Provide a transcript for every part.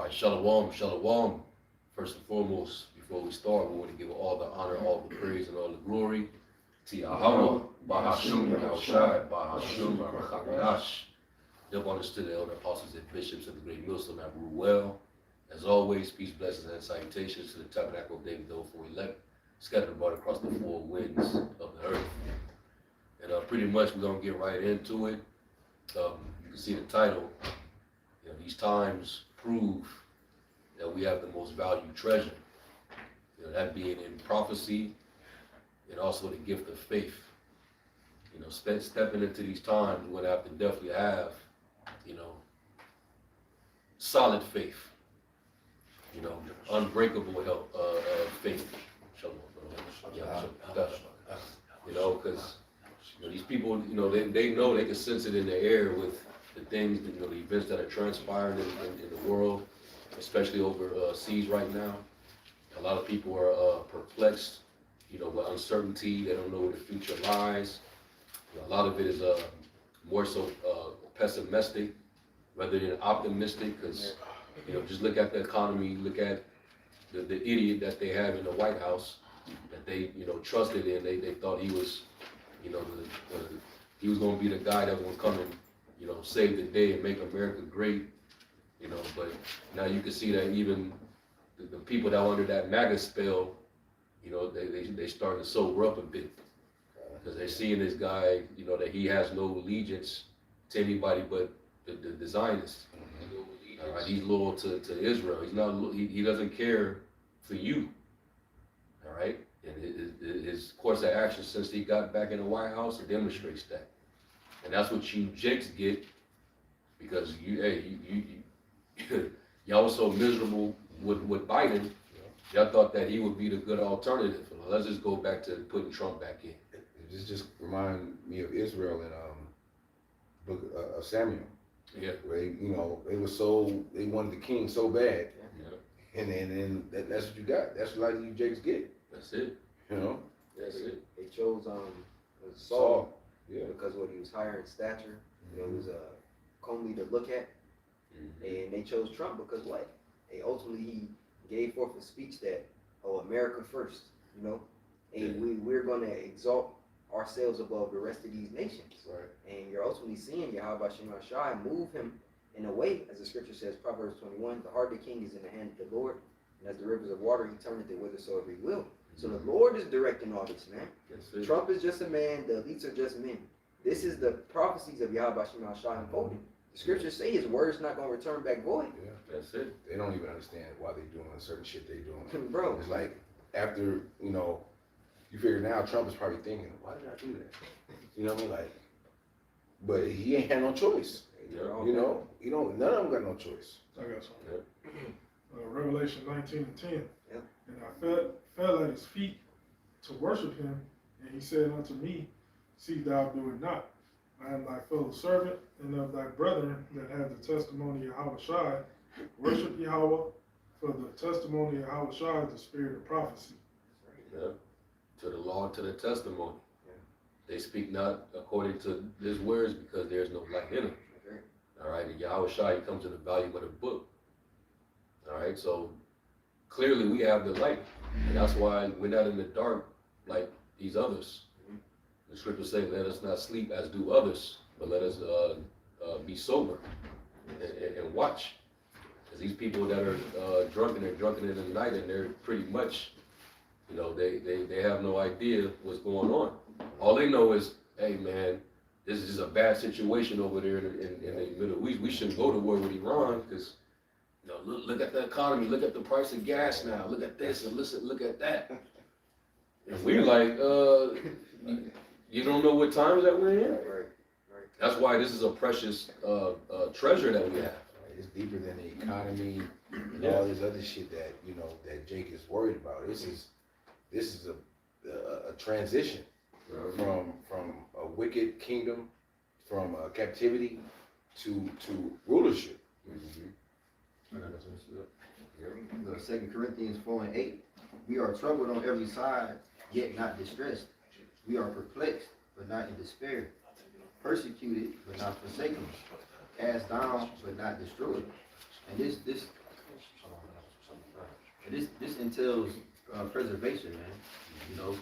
right, shalom, shalom. First and foremost, before we start, we want to give all the honor, all the praise, and all the glory to Yahweh, Bahashum, Yahushai, Bahashum, Barakadash. Give honors to the elder apostles and bishops of the great millstone that rule well. As always, peace, blessings, and salutations to the tabernacle of David, though for elect, scattered abroad across the four winds of the earth. And pretty much we're going to get right into it. You can see the title. You know, these times prove that we have the most valued treasure. You know, that being in prophecy and also the gift of faith. You know, stepping into these times, we're going to have to definitely have, you know, solid faith. You know, unbreakable faith. You know, because you know, these people, you know, they know they can sense it in the air with the things, you know, the events that are transpiring in the world, especially overseas right now. A lot of people are perplexed, you know, with uncertainty. They don't know where the future lies. You know, a lot of it is more so pessimistic rather than optimistic, because, you know, just look at the economy, look at the idiot that they have in the White House that they, you know, trusted in. They thought he was, you know, he was going to be the guy that would come and, you know, save the day and make America great, you know. But now you can see that even the people that were under that MAGA spell, you know, they starting to sober up a bit, because they're seeing this guy, you know, that he has no allegiance to anybody but the Zionists. All right, he's loyal to Israel. He's not. He doesn't care for you. All right, and his course of action since he got back in the White House, it demonstrates that. And that's what you Jakes get, because y'all was so miserable with Biden. Y'all thought that he would be the good alternative. Let's just go back to putting Trump back in. This just remind me of Israel in book of Samuel. Yeah. Where they wanted the king so bad. Yeah. And then that's what you got. That's what a lot of you Jakes get. That's it. You know? That's it. They chose Saul. Yeah. Because what he was higher in stature, you know, he was comely to look at. And they chose Trump because what? Ultimately he gave forth a speech that, America first, you know, and we're going to exalt ourselves above the rest of these nations. Right. And you're ultimately seeing Yahweh Shai move him in a way, as the scripture says, Proverbs 21, the heart of the king is in the hand of the Lord, and as the rivers of water, he turneth it whithersoever he will. So the Lord is directing all this, man. Trump is just a man, the elites are just men. This is the prophecies of Yahweh Shai unfolding. The scriptures say his word is not going to return back void. Yeah. That's it. They don't even understand why they're doing certain shit they doing. Bro. It's like, after, you know, you figure now Trump is probably thinking, why did I do that? You know what I mean? Like, but he ain't had no choice. Yeah. You know, none of them got no choice. I got something. Revelation 19:10. Yep. And I fell at his feet to worship him, and he said unto me, see thou do it not. I am thy fellow servant and of thy brethren that have the testimony of Yahushai. Worship Yahweh, for the testimony of Yahushai is the spirit of prophecy. Yeah. To the law and to the testimony. Yeah. They speak not according to his words because there's no light in them. Okay. All right, and Yahushai comes in the volume of the book. All right, so clearly we have the light, and that's why we're not in the dark like these others. The scriptures say, let us not sleep as do others, but let us be sober and watch. Because these people that are drunken in the night, and they're pretty much, you know, they have no idea what's going on. All they know is, hey man, this is a bad situation over there in the Middle East. We shouldn't go to war with Iran because, you know, look at the economy, look at the price of gas now, look at this and look at that. And we're like, you don't know what times that we're in? Right. That's why this is a precious treasure that we have. It's deeper than the economy and all this other shit that, you know, that Jake is worried about. This is a transition from a wicked kingdom, from captivity to rulership. The 2 Corinthians 4:8. We are troubled on every side, yet not distressed. We are perplexed, but not in despair. Persecuted, but not forsaken. Cast down, but not destroyed. And this This entails preservation, man. You know,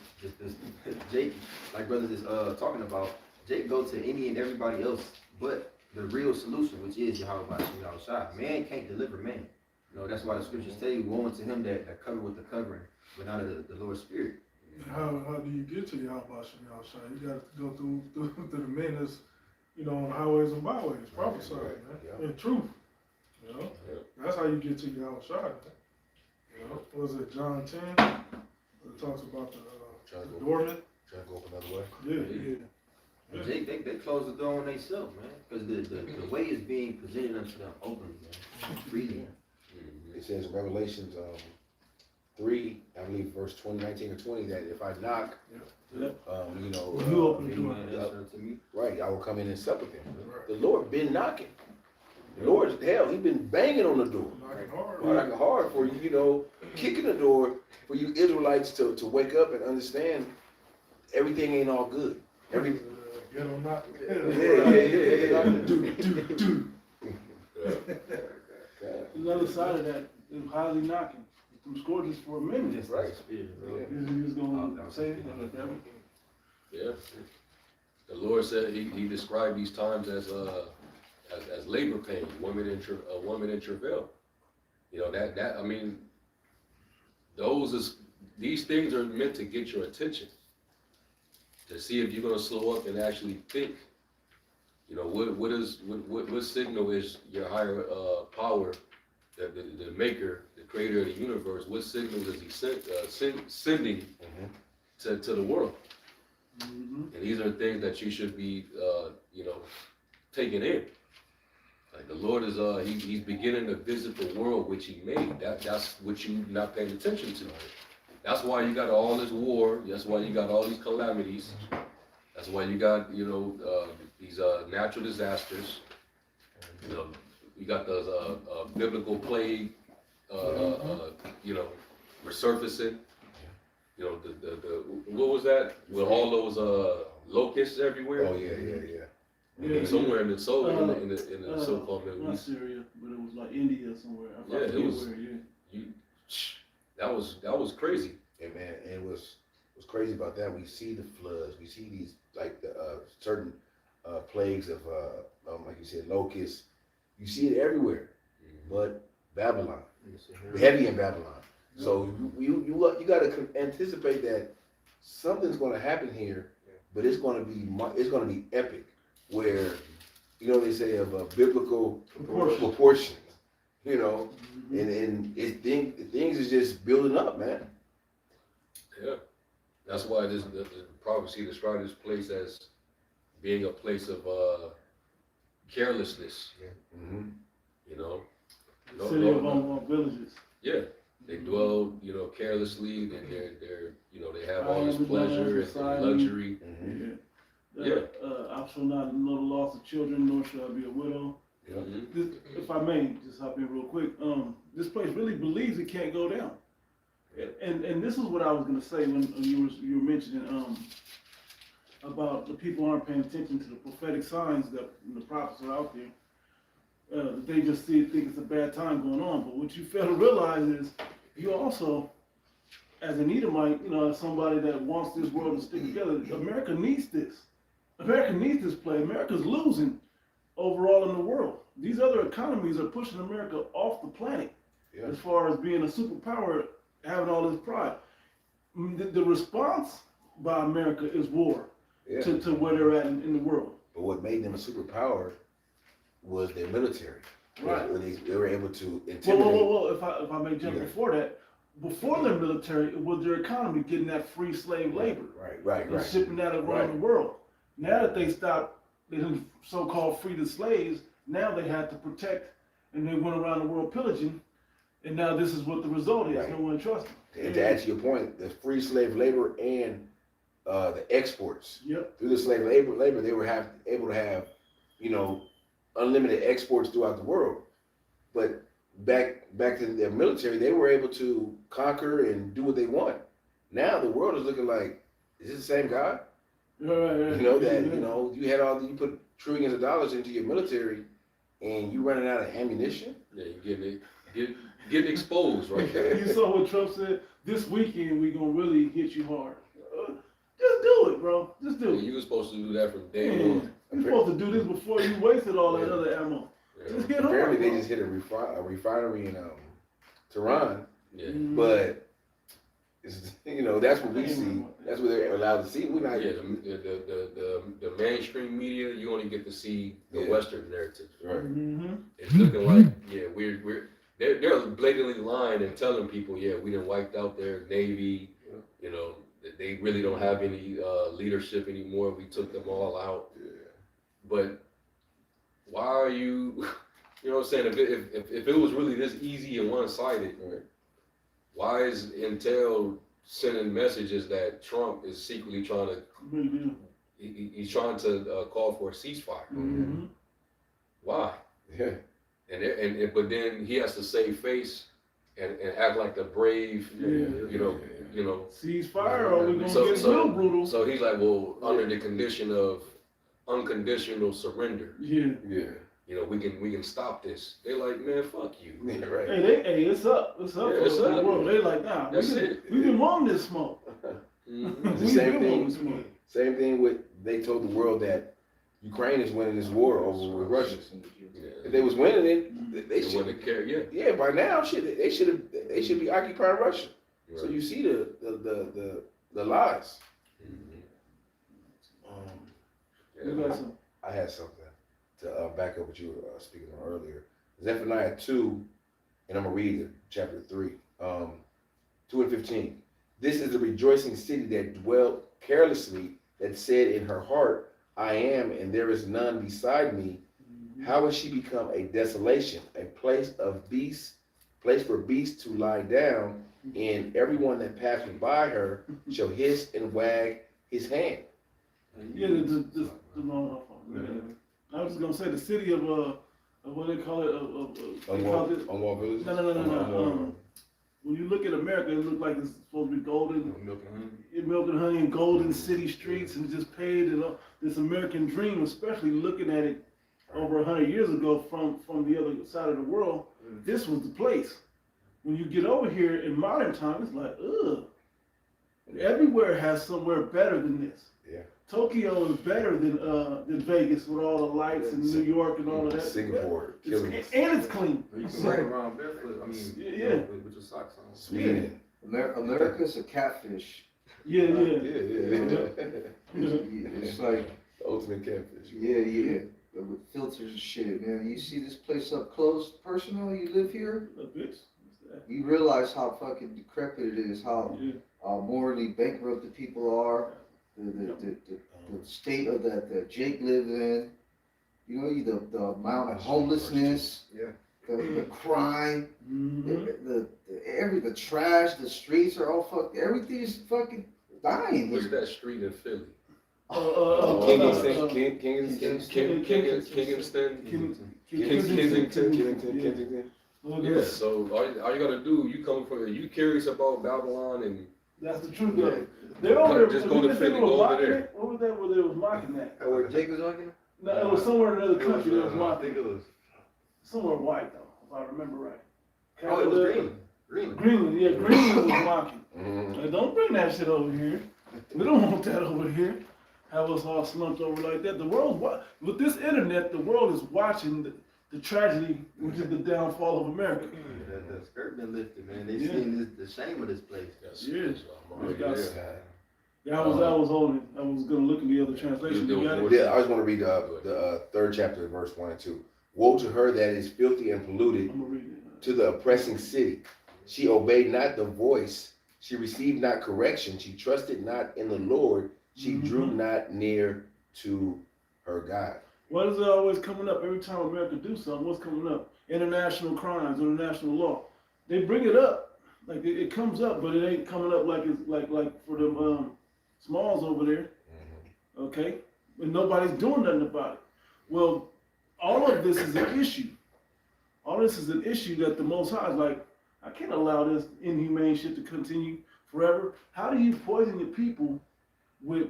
Jake, like brothers is talking about, Jake go to any and everybody else, but the real solution, which is Yahweh Shai. Man can't deliver man. You know, that's why the scriptures tell you, woe unto him that cover with the covering, but not of the Lord's Spirit. How do you get to Yahweh Shai? You got to go through the men that's, you know, on highways and byways, prophesy, man. Yeah. In truth. You know? That's how you get to Yahweh Shai, man. You know? Was it John 10? It talks about the doorman. Trying to go up another way. Yeah. They close the door on themselves, man, because the way is being presented unto them openly, man, freely. It says in Revelations 3, I believe verse 19 or 20, that if I knock, you know, You open the door. To me. right, I will come in and sup with him. Right. The Lord been knocking. The Lord, hell, he been banging on the door. Knocking hard. Knocking hard for you, you know, kicking the door for you Israelites to wake up and understand everything ain't all good. Get on knock. Yeah. Do. Another side of that is highly knocking. Them scourges for a minute. Just Right. like spirit, bro. You just gonna say it like that. Yeah. The Lord said he described these times as labor pain, a woman in travail. You know, that I mean, these things are meant to get your attention, to see if you're gonna slow up and actually think. You know, what signal is your higher power, the maker, the creator of the universe, what signals is he sending to the world? Mm-hmm. And these are things that you should be, you know, taking in. Like the Lord is, he's beginning to visit the world which he made. That's what you not paying attention to. That's why you got all this war. That's why you got all these calamities. That's why you got, you know, these natural disasters. You know, you got those biblical plague, you know, resurfacing. You know, the what was that? With all those locusts everywhere. Oh yeah. Yeah. Somewhere in the in the so-called Middle Not East. Syria, but it was like India somewhere. I Yeah, it forget was- where, yeah. That was crazy. And man, and what's crazy about that, we see the floods, we see these like the certain plagues of like you said, locusts. You see it everywhere, but Babylon, heavy in Babylon. So you got to anticipate that something's going to happen here, but it's going to be epic. Where, you know, they say of biblical proportions, you know, and things is just building up, man. Yeah, that's why the prophecy described this place as being a place of carelessness. Mm-hmm. You know, City of villages. yeah, they dwell, you know, carelessly, and they're you know, they have all this Island pleasure and society. luxury. Mm-hmm. Yeah. I shall not know the loss of children, nor shall I be a widow. Mhm. This, if I may, just hop in real quick. This place really believes it can't go down. And this is what I was gonna say when you were mentioning about the people aren't paying attention to the prophetic signs that the prophets are out there. They just think it's a bad time going on. But what you fail to realize is you also, as an Edomite, you know, as somebody that wants this world to stick together, America needs this. America needs this play. America's losing overall in the world. These other economies are pushing America off the planet as far as being a superpower, having all this pride. The response by America is war to where they're at in the world. But what made them a superpower was their military. Right. They were able to intimidate. Well, if I may jump before that, before their military, it was their economy getting that free slave labor. Right. And shipping that around the world. Now that they stopped, they so-called free the slaves, now they had to protect, and they went around the world pillaging, and now this is what the result is. Right. No one trusts them. And to add to your point, the free slave labor and the exports. Yep. Through the slave labor, they were able to have, you know, unlimited exports throughout the world. But back to their military, they were able to conquer and do what they want. Now the world is looking like, is this the same God? Right. You know that you know you put trillions of dollars into your military, and you running out of ammunition. Yeah, you getting exposed right there. You saw what Trump said? This weekend we gonna really hit you hard. Just do it, bro. Just do it. You were supposed to do that from day Man, one. you're supposed to do this before you wasted all that other ammo. Yeah. Just hit hard. Apparently they bro. just hit a refinery in Tehran, Yeah. but it's, you know, that's what we see. That's what they're allowed to see. We're not. Yeah, the mainstream media, you only get to see the Yeah. Western narrative. Right. Mm-hmm. It's looking like, yeah, they're blatantly lying and telling people, yeah, we done wiped out their Navy, you know, that they really don't have any leadership anymore. We took them all out. Yeah. But why are you, you know what I'm saying? If it was really this easy and one-sided, Right. why is Intel sending messages that Trump is secretly trying to, Really do. he's trying to call for a ceasefire? Mm-hmm. Why? Yeah. But then he has to save face and act like the brave, Yeah. you know. Ceasefire or we gonna So- get so- real brutal. So he's like, well, under the condition of unconditional surrender, Yeah. Yeah. you know, we can stop this. They're like, man, fuck you. Yeah. Right. Hey, it's up. It's up Yeah, for it's the up. world. They like, nah, That's we it. been wanting this smoke. Mhm. It's the We same been thing. wanting this smoke. Same thing with they told the world that Ukraine is winning this war over with Russia. Yeah. If they was winning it, they They should. wouldn't care, yeah. Yeah, by now, shit, they should be occupying Russia. So Right. you see the lies. Mhm. We Yeah. got some. I had something to back up what you were speaking on earlier. Zephaniah 2, and I'm going to read it, chapter 3, 2 and 15. This is the rejoicing city that dwelt carelessly, that said in her heart, I am, and there is none beside me. How has she become a desolation, a place of beasts, place for beasts to lie down, and everyone that passes by her shall hiss and wag his hand. Yeah, the long. I was just gonna say the city of what they call it they call it. Unwalled Village? No. When you look at America, it looks like it's supposed to be golden, milk and honey and golden city streets and just paved and this American dream, especially looking at it over 100 years ago from the other side of the world. This was the place. When you get over here in modern times, it's like, ugh. Everywhere has somewhere better than this. Yeah. Tokyo is better than Vegas with all the lights and New York and all of that. Singapore, It's, killing us. and it's clean. You can run around barefoot. I mean, Yeah. with your socks on. Sweden. America's a catfish. Yeah. Yeah. It's like, The ultimate catfish. yeah. With filters and shit, man. You see this place up close, personal, you live here, A bitch. What's that? you realize how fucking decrepit it is, how Yeah. morally bankrupt the people are, the state of that Jake lives in, you know, the amount of homelessness, the crime, Mm-hmm. the trash, the streets are all fucked, everything is fucking dying What's here. that street in Philly? Kingston. Kensington. Yeah, so all you gotta do, you curious about Babylon and That's the truth of it. They're over there. Just go to Philly, go over there. What was that where they was mocking that? Where Jake was on No, it was somewhere in another country that was I mocking. think it was. Somewhere white though, if I remember right. Oh, it was Greenland. Greenland, yeah, Greenland was mocking. Mhm. Like, don't bring that shit over here. We don't want that over here. Have us all slumped over like that. The world, with this internet, the world is watching the tragedy, which is the downfall of America. The skirt been lifted, man. They Yeah. seen the shame of this place. Yes. I'm already there. Yeah, I was holding. I was gonna look in the other translation. You got it? Yeah, I just want to read the third chapter, verse 1 and 2. Woe to her that is filthy and polluted, I'm gonna read it. to the oppressing city. She obeyed not the voice. She received not correction. She trusted not in the Lord. She drew not near to her God. What is it always coming up every time America do something? What's coming up? International crimes, international law. They bring it up, like it comes up, but it ain't coming up like it's like for them Smalls over there. Okay, and nobody's doing nothing about it. Well, all of this is an issue. All this is an issue that the Most High is like, I can't allow this inhumane shit to continue forever. How do you poison your people with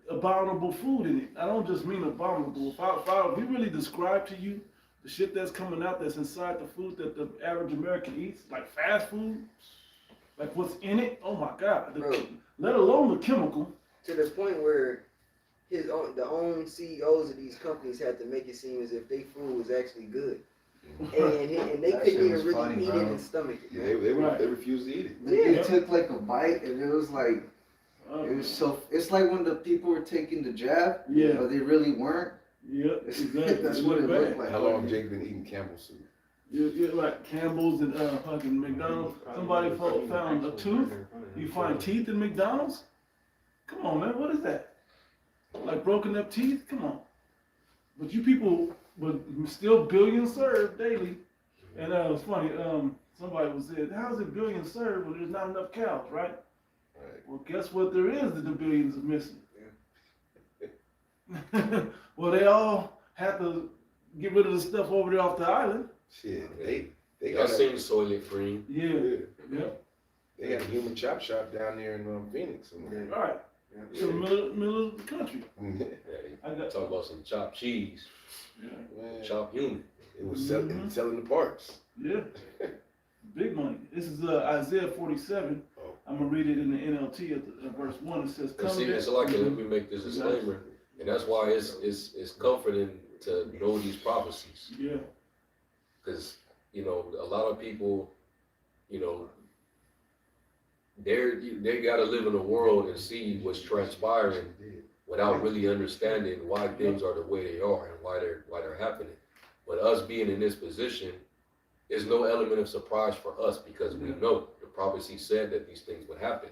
abominable food in it? I don't just mean abominable. If we really describe to you the shit that's coming out that's inside the food that the average American eats, like fast food, like what's in it. Oh my God! Bro. Let alone the chemical. To the point where the own CEOs of these companies had to make it seem as if their food was actually good, and they That couldn't shit even was really funny, eat bro. it and stomach it. Yeah, Man. they refused to eat it. They took like a bite and it was like, Oh, it was so, it's like when the people were taking the jab, Yeah. but they really weren't. yeah, exactly. That's what it looked like. How long Jake been eating Campbell soup? You're like Campbell's and fucking McDonald's. Somebody found a tooth. You find teeth in McDonald's? Come on, man. What is that? Like broken up teeth? Come on. But you people, but still billions served daily. And it was funny. Somebody was saying, "How's it billions served when there's not enough cows, right?" Right. Well, guess what? There is that the billions are missing. Well, they all had to get rid of the stuff over there off the island. Shit, they That got seems soylent free. Yeah. Yeah. They had a human chop shop down there in Phoenix. Right. Yeah. In the middle of the country. Yeah, I got. talk about some chopped cheese, Yeah. Man, chopped human. it was selling the parts. Yeah. Big money. This is Isaiah 47. Oh. I'm gonna read it in the NLT at verse 1. It says, And "Come see, down." it's like, let me make this disclaimer, and that's why it's comforting to know these prophecies, Yeah. because you know a lot of people, you know, they got to live in the world and see what's transpiring without really understanding why things are the way they are and why they're happening. But us being in this position, there's no element of surprise for us because we know the prophecy said that these things would happen.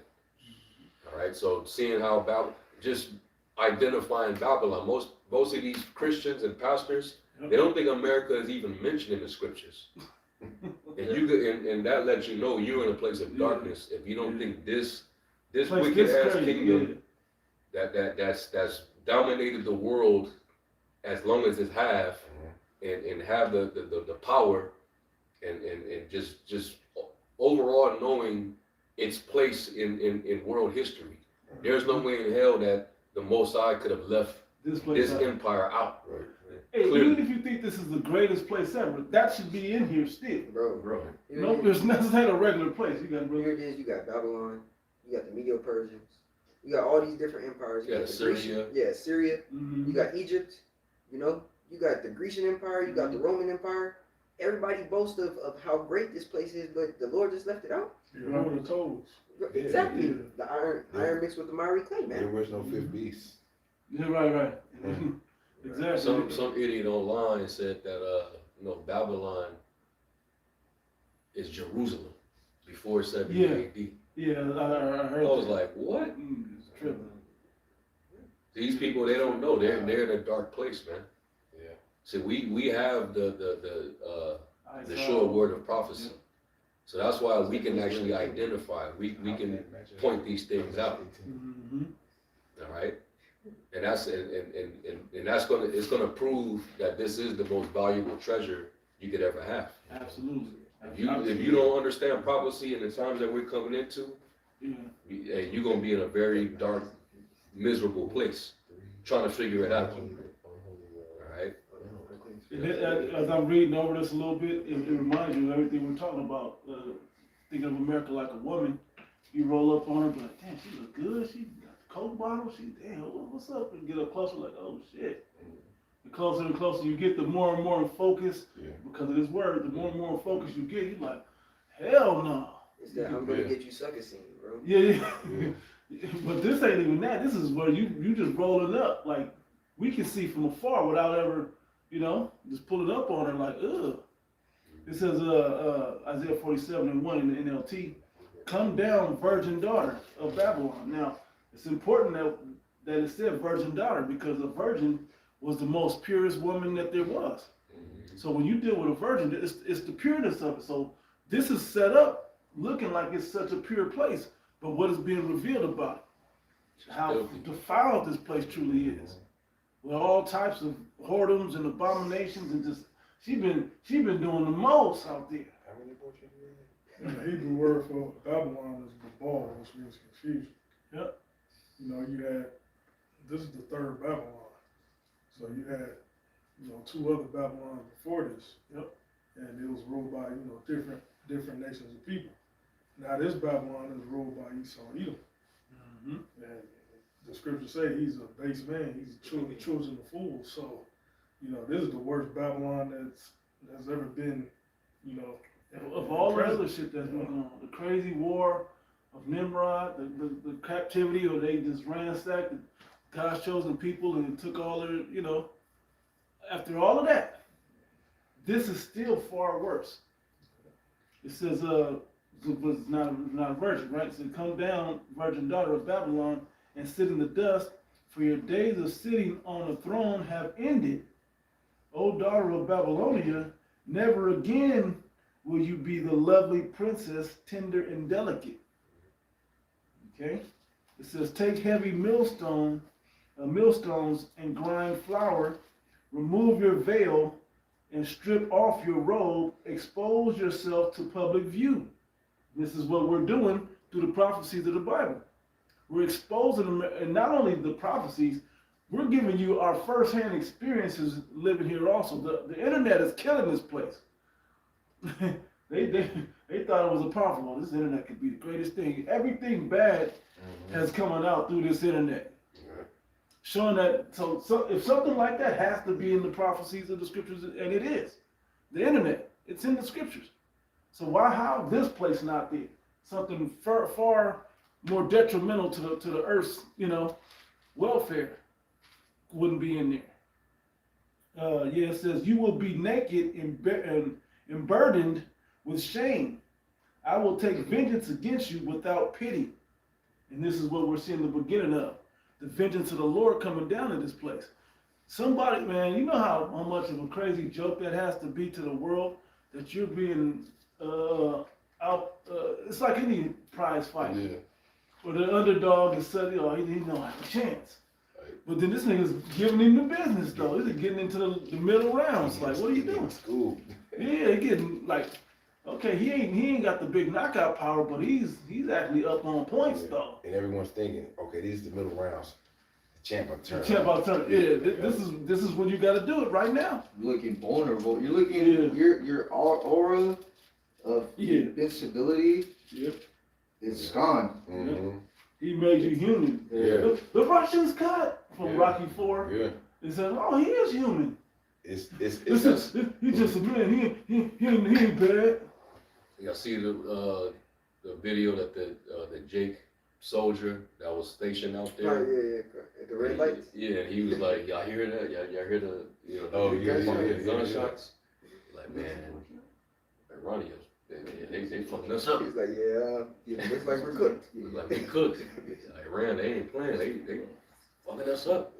All right, so seeing how just identifying Babylon, most of these Christians and pastors, they don't think America is even mentioned in the scriptures. And that lets you know you're in a place of darkness if you don't think this wicked ass kingdom that's dominated the world as long as it have and have the power and just overall knowing its place in world history. There's no way in hell that the Most High could have left this empire out. Right. Hey, Clearly. even if you think this is the greatest place ever, that should be in here still. Bro. Nope, it's not a regular place. You got Here it is. You got Babylon. You got the Medo-Persians. You got all these different empires. You Yeah, got the Syria. Grecian, yeah, Syria. Mm-hmm. You got Egypt. You know. You got the Grecian Empire. You got the Roman Empire. Everybody boasts of how great this place is, but the Lord just left it out. You're on the toes. Exactly. Yeah. The iron mixed with the miry clay, There man. was no fifth beast. Yeah, right. Mm. Exactly. Some idiot online said that Babylon is Jerusalem before 70 Yeah. AD. Yeah, I I heard. was that. like, what? It's tripping. These people, they don't know. They're in a dark place, man. Yeah. See, we have the sure word of prophecy. So that's why we can actually identify. We can point these things out. Mm-hmm. All right. And that's gonna prove that this is the most valuable treasure you could ever have. Absolutely. If you don't understand prophecy in the times that we're coming into, Yeah. you're gonna be in a very dark, miserable place, trying to figure it out. All right. As I'm reading over this a little bit, it reminds you of everything we're talking about. Thinking of America like a woman, you roll up on her, be like, damn, she look good. She got the Coke bottle. She, damn, what's up? And get up closer, like, oh shit. The closer and closer you get, the more and more in focus, because of this word, the more and more in focus you get, you're like, hell no. It's that I'm gonna get you sucker scene, bro. Yeah. But this ain't even that. This is where you just rolling up. Like, we can see from afar without ever, just pulling up on her like, ugh. It says Isaiah 47:1 in the NLT, come down, virgin daughter of Babylon. Now, it's important that it said virgin daughter because a virgin was the most purest woman that there was. So when you deal with a virgin, it's the pureness of it. So this is set up looking like it's such a pure place, but what is being revealed about it? How defiled this place truly is. With all types of whoredoms and abominations and just she been doing the most out there. How many abortions you had? And the Hebrew word for Babylon is Babal, which means confusion. Yep. You had, this is the third Babylon. So you had 2 other Babylons before this. Yep. And it was ruled by, different nations of people. Now this Babylon is ruled by Esau Edom. Mhm. And the scriptures say he's a base man, he's choosing the fool. So, this is the worst Babylon that's ever been, Of all the other shit that's going on, the crazy war of Nimrod, the captivity, or they just ransacked God's chosen people and took all their, after all of that, this is still far worse. It says, was not a virgin, right? So come down, virgin daughter of Babylon, and sit in the dust, for your days of sitting on a throne have ended. O daughter of Babylonia, never again will you be the lovely princess, tender and delicate. Okay? It says, take heavy millstones and grind flour, remove your veil and strip off your robe, expose yourself to public view. This is what we're doing through the prophecies of the Bible. We're exposing them, and not only the prophecies, we're giving you our first-hand experiences living here also. The internet is killing this place. They thought it was a powerful one. This internet could be the greatest thing. Everything bad has coming out through this internet. Showing that, so if something like that has to be in the prophecies of the scriptures, and it is, the internet, it's in the scriptures. So how this place not there? Something far more detrimental to the earth's, welfare wouldn't be in there. It says, you will be naked and burdened with shame. I will take vengeance against you without pity. And this is what we're seeing the beginning of. The vengeance of the Lord coming down in this place. Somebody, man, you know how much of a crazy joke that has to be to the world, that you're being it's like any prize fight. Yeah. Or the underdog is said, he don't have a chance. Right. But then this nigga's giving him the business though. He's getting into the middle rounds. Like, what are you doing? School. Yeah, he getting like, okay, he ain't got the big knockout power, but he's actually up on points though. And everyone's thinking, okay, these are the middle rounds. The champ of turn. The champ of turn. Yeah, this is when you got to do it right now. You're looking vulnerable. You're looking your aura of invincibility. Yep. It's gone. Mm-hmm. He made you human. Yeah. The Russians cut from Rocky IV. Yeah. They said, oh, he is human. He's just a man. He ain't bad. Y'all see the video that the Jake soldier that was stationed out there? Oh, yeah. At the red lights. Yeah, he was like, y'all hear that? Y'all hear the gunshots? Like, man, Iranians, they fucking us up. He's like, looks like we're cooked. Looks like we cooked. Iran, they ain't playing. They fucking us up.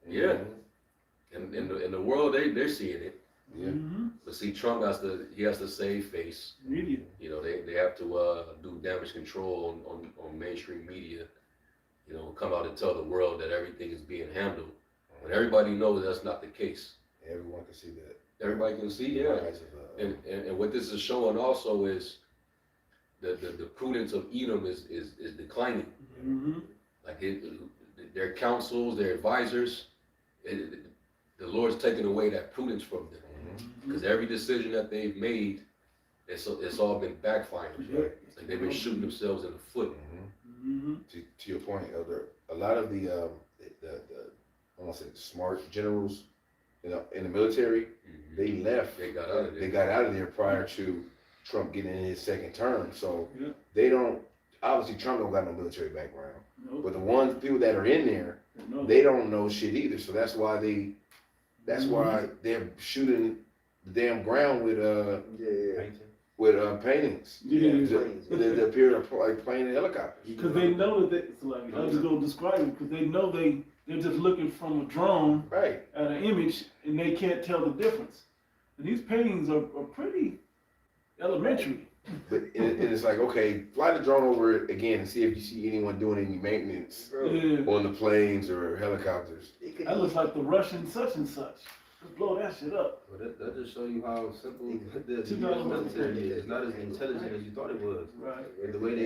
Yeah. And in the world, they're seeing it. Yeah. Mm-hmm. But see, Trump has to save face. Media. They have to do damage control on mainstream media. Come out and tell the world that everything is being handled. When everybody knows that's not the case. Everyone can see that. Everybody can see, yeah. And what this is showing also is the prudence of Edom is declining. Mm-hmm. Like their counsels, their advisors, the Lord's taking away that prudence from them. Because every decision that they've made, it's all been backfiring. Right? Like they've been shooting themselves in the foot. Mm-hmm. To your point, Elder, a lot of the I want to say smart generals, in the military, they left. They got out of there. They got out of there prior to Trump getting in his second term. So they don't. Obviously, Trump don't got no military background. Nope. But the people that are in there, they don't know shit either. So that's why why they're shooting the damn ground with paintings. They appear to like playing helicopters. Because they know that I'm just gonna describe it, because they know they're just looking from a drone at an image and they can't tell the difference. And these paintings are pretty elementary. But it's like, okay, fly the drone over it again and see if you see anyone doing any maintenance on the planes or helicopters. That looks like the Russian such and such. Just blow that shit up. Well, that just show you how simple the US military is. It's not as intelligent as you thought it was. Right. And the way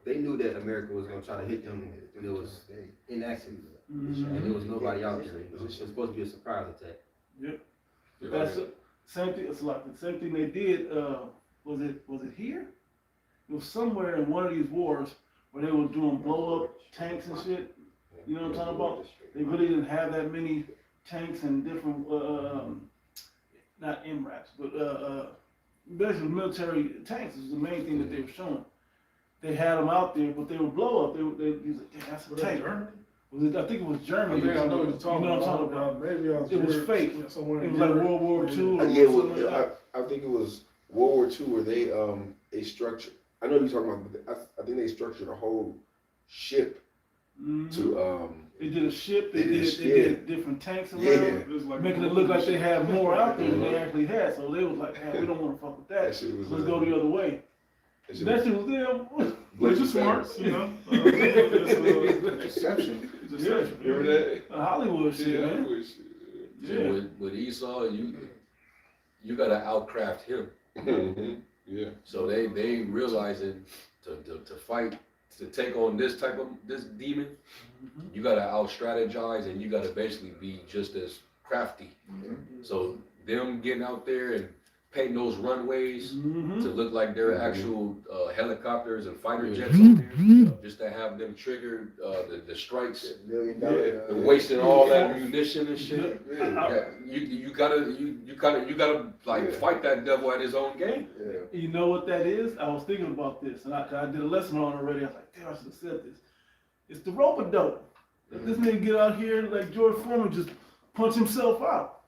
they knew that America was going to try to hit them when it was inactive. Mm-hmm. And there was nobody out there. It was supposed to be a surprise attack. Yep. You That's know, the same thing. It's like the same thing they did. Was it here? It was somewhere in one of these wars where they were doing blow up tanks and shit. You know what I'm talking about? They really didn't have that many tanks and different, not MRAPs, but basically military tanks is the main thing that they were showing. They had them out there, but they would blow up. He was like, "Damn, that's a Was that tank." Germany? Was it? I think it was Germany. I think I know what you're talking You know what I'm about. talking about? Maybe I was. It was weird, fake. Somewhere It in was like Europe. World War II. Or Yeah, something like that. I think it was World War II where they structured. I know you're talking about. But I think they structured a whole ship Mhm. to They did a ship. They They did a did different tanks around, Yeah. It was like making it look like they had more out there than they Mhm. actually had. So they was like, "Man, we don't want to fuck with that. that shit was. Let's go the other way." That shit That was shit was them. Which is smart, you know. It's, Deception. it's deception. Remember that? Hollywood shit, man. yeah, with Esau, you gotta outcraft him. Yeah. So they realizing to fight, to take on this demon, Mhm. you gotta out strategize and you gotta basically be just as crafty. So them getting out there and painting those runways Mhm. to look like they're Mhm. actual helicopters and fighter Yeah. jets on there, just to have them trigger the strikes, $1 million. and wasting all that munition and shit. Yeah. You gotta like Yeah. fight that devil at his own game. You know what that is? I was thinking about this, and I did a lesson on it already. I was like, damn, I should have said this. It's the rope-a-dope. Let this nigga get out here like George Foreman just punch himself out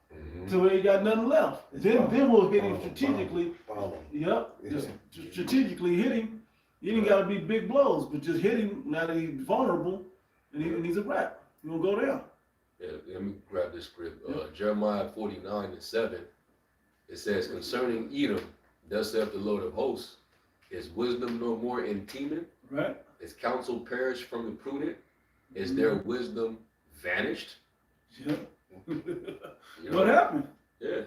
till he ain't got nothing left. Then we'll hit him strategically. Bomb. Yep, Yeah. just strategically hit him. You ain't gotta be big blows, but just hit him now that he's vulnerable and he's a rat. He gonna go down. Yeah, let me grab this script. Jeremiah 49:7. It says, concerning Edom, thus saith the Lord of hosts, is wisdom no more in Teman? Right? Is counsel perished from the prudent? Is their wisdom vanished? Yeah. You know? What happened? Yeah.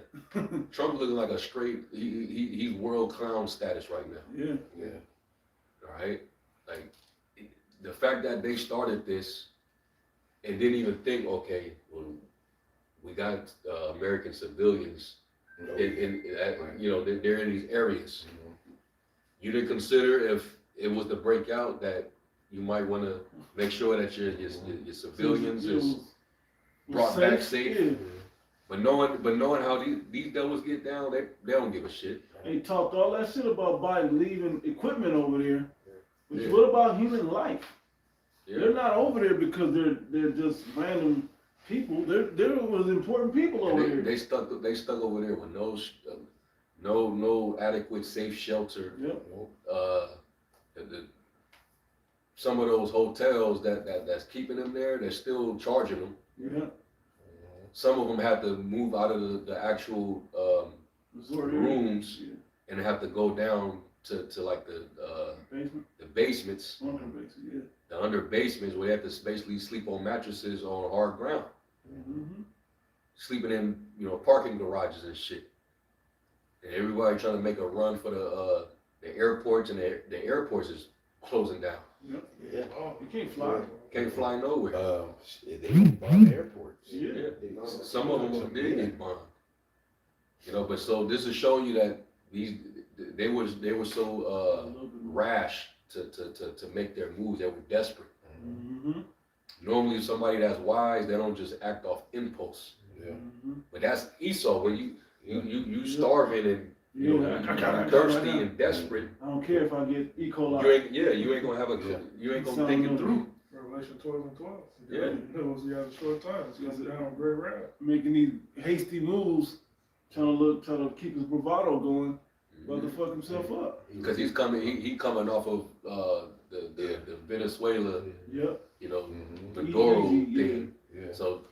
Trump looking like a straight, he's world clown status right now. Yeah. Yeah. All right? Like, the fact that they started this and didn't even think, okay, well, we got American civilians you know, they're in these areas. You didn't consider if it was to break out that you might want to make sure that your civilians is brought back safe. Yeah. But knowing how these devils get down, they don't give a shit. They talked all that shit about Biden leaving equipment over there. But Yeah. what about human life? Yeah. They're not over there because they're just random people. There was important people over And there. they stuck over there with no adequate safe shelter. Yep. Some of those hotels that's keeping them there, they're still charging them. Yeah. Some of them have to move out of the actual Resort area. rooms Yeah. and have to go down to like Basement. the basements, Bunker basement. Yeah. the under basements where they have to basically sleep on mattresses on hard ground, Mm-hmm. sleeping in parking garages and shit. And everybody trying to make a run for the airports, and the airports is closing down. Yep. Yeah. You can't fly. Can't fly nowhere. Shit, they can bomb airports. Yeah. Some of them did get bombed. But so this is showing you that they were so rash to make their moves. They were desperate. Mm-hmm. Normally, somebody that's wise, they don't just act off impulse. Yeah. Mm-hmm. But that's Esau when you starving and Yeah. you're thirsty and desperate. I don't care if I get E. coli. You ain't gonna have you ain't gonna think it through. Revelation 12:12. Yeah. It knows you have a short time. It's going down a great wrath. Making these hasty moves, trying to keep his bravado going, about to fuck himself up. Because he's coming, he coming off of the Venezuela, Yep. Maduro Yeah. thing. Yeah. So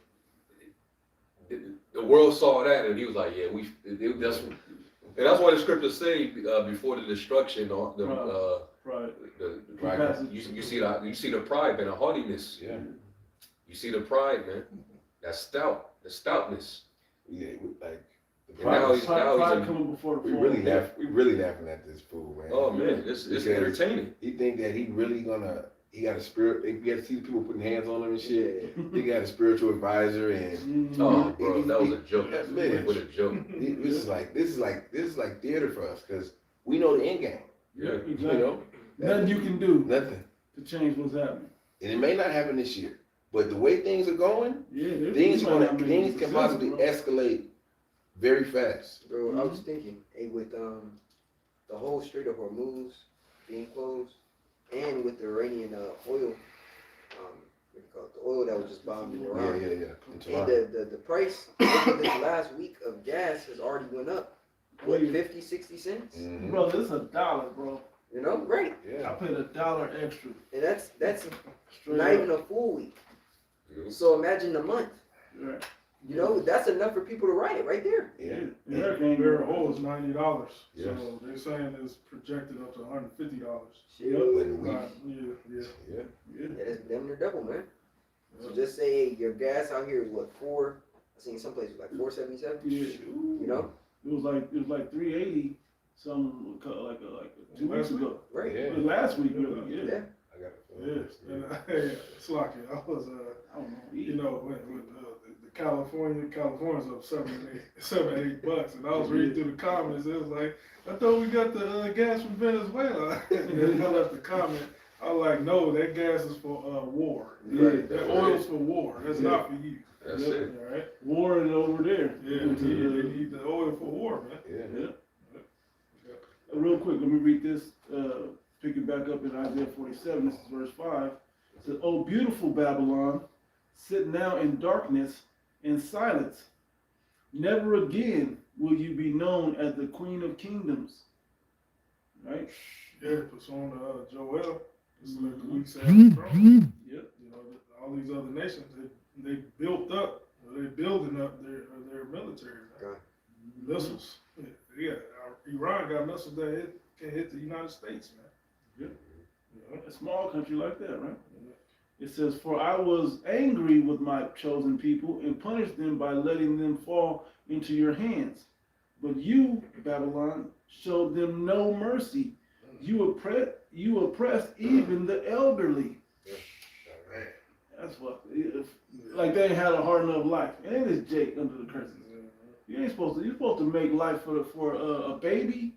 the world saw that and he was like, yeah, and that's why the scriptures say before the destruction, Right. you see the pride and the haughtiness. Yeah. You see the pride, man. That stoutness. Yeah. Like the And now he's Pride in- coming before the we fall. really laughing at this fool, man. Oh man, it's Because entertaining. He think that he really gonna he got a spirit. You got to see the people putting hands on him and shit. He got a spiritual advisor, and Oh, bro, that was a joke. Man. With a joke. this is like theater for us because we know the end game. Yeah. Exactly. You know, Nothing you can do nothing, to change what's happening. and it may not happen this year. But the way things are going, Yeah, things can possibly escalate very fast. Bro, I was thinking, hey, with the whole Strait of Hormuz being closed, and with the Iranian oil, what do you call it, the oil that was just bombed in Iran. Yeah. And the price over this last week of gas has already went up. What, 50, 60 cents? Mhm. Bro, this is $1, bro. You know, right? I Yeah. paid $1 extra. And that's Straight not up. even a full week. Yeah. So imagine a month. Right. You know, that's enough for people to riot right there. Yeah. America ain't Barrel gonna- oil is $90. Yes. So they're saying it's projected up to $150. Shit. But we, Yeah. yeah. Yeah. Yeah, that's damn near double, man. So Yeah. just say hey, your gas out here is what, I seen some places like 477. Yeah. You know, It was like 380 some like 2 weeks ago. right? Yeah. But last week really, yeah. Yeah. I got Yeah, it. and hey, it's like I was, I don't know. you know, with the California's up $7, $8, and I was reading through the comments. It was like, I thought we got the gas from Venezuela. And then I left the comment. I was like, no, that gas is for war. Right. That oil's for war. That's not for you. That's Yep. it. All right. War is over there. Yeah, they need the oil for war, man. Yeah. Yeah. Real quick, let me read this. Pick it back up in Isaiah 47. This is verse 5. It says, "O beautiful Babylon, sit now in darkness and silence. Never again will you be known as the Queen of Kingdoms." Right? Yeah, it puts on Joel. Just let the weak say on the throne. Yep. You know, all these other nations, they built up, they're building up their military. Man. Okay. Missiles. Yeah, Iran got missiles that can hit the United States, man. Yeah. You know? A small country like that, right? It says, "For I was angry with my chosen people and punished them by letting them fall into your hands. But you, Babylon, showed them no mercy. You oppressed even the elderly." That's what, like they ain't had a hard enough life. It ain't this Jake under the curses. You're supposed to make life for a baby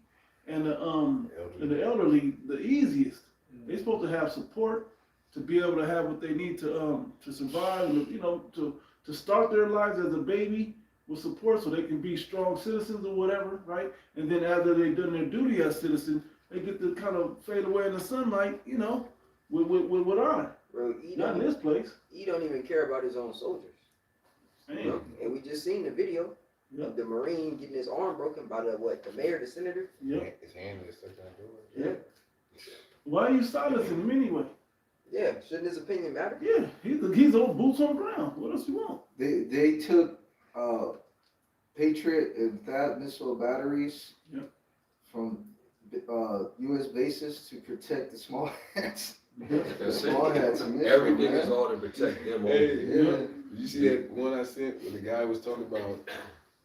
and the elderly the easiest. They're supposed to have support to be able to have what they need to survive, and you know, to start their lives as a baby with support so they can be strong citizens or whatever, right? And then after they've done their duty as citizens, they get to kind of fade away in the sunlight, you know, with honor. Bro, Not in this place. he don't even care about his own soldiers. You know? And we just seen the video of the Marine getting his arm broken by the mayor, the senator. Yep. His hand is stuck down Yeah. Why are you silencing him anyway? Yeah, shouldn't his opinion matter? Yeah, he's on boots on the ground. What else you want? They took Patriot and THAAD missile batteries Yep. from U.S. bases to protect the small hats. That's Small it. hats and Everything missiles, is man. all to protect them. Hey, only. Yeah. Did you see that one I sent where the guy was talking about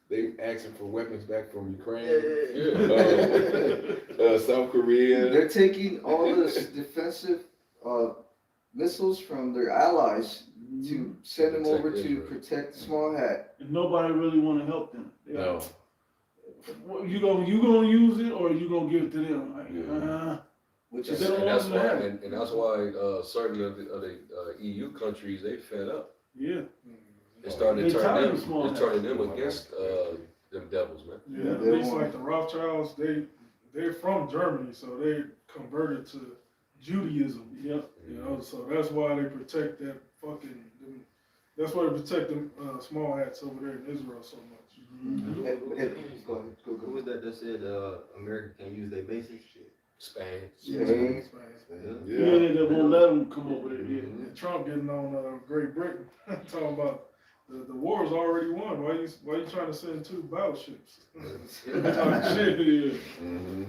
they asking for weapons back from Ukraine, South Korea? They're taking all this defensive missiles from their allies to send them over to protect the small hat. And nobody really want to help them. No. Well, you gonna use it or you gonna give it to them? Like, Yeah. Which They is don't And want that's them to why, have it. and that's why certain of the EU countries they fed up. Yeah. They started They to tired turn of small them, turning hats. them against them devils, man. Yeah, at they least want- like the Rothschilds, they're from Germany, so they converted to Judaism. Yep. You know, so that's why they protect that fucking. That's why they protect them small hats over there in Israel so much. Mm-hmm. Who was that said America can't use their bases? Spain. Spain. Yeah, they won't let them come over there. Yeah. And Trump getting on Great Britain, talking about the war's already won. Why you trying to send 2 battleships? Talking shit. Yeah.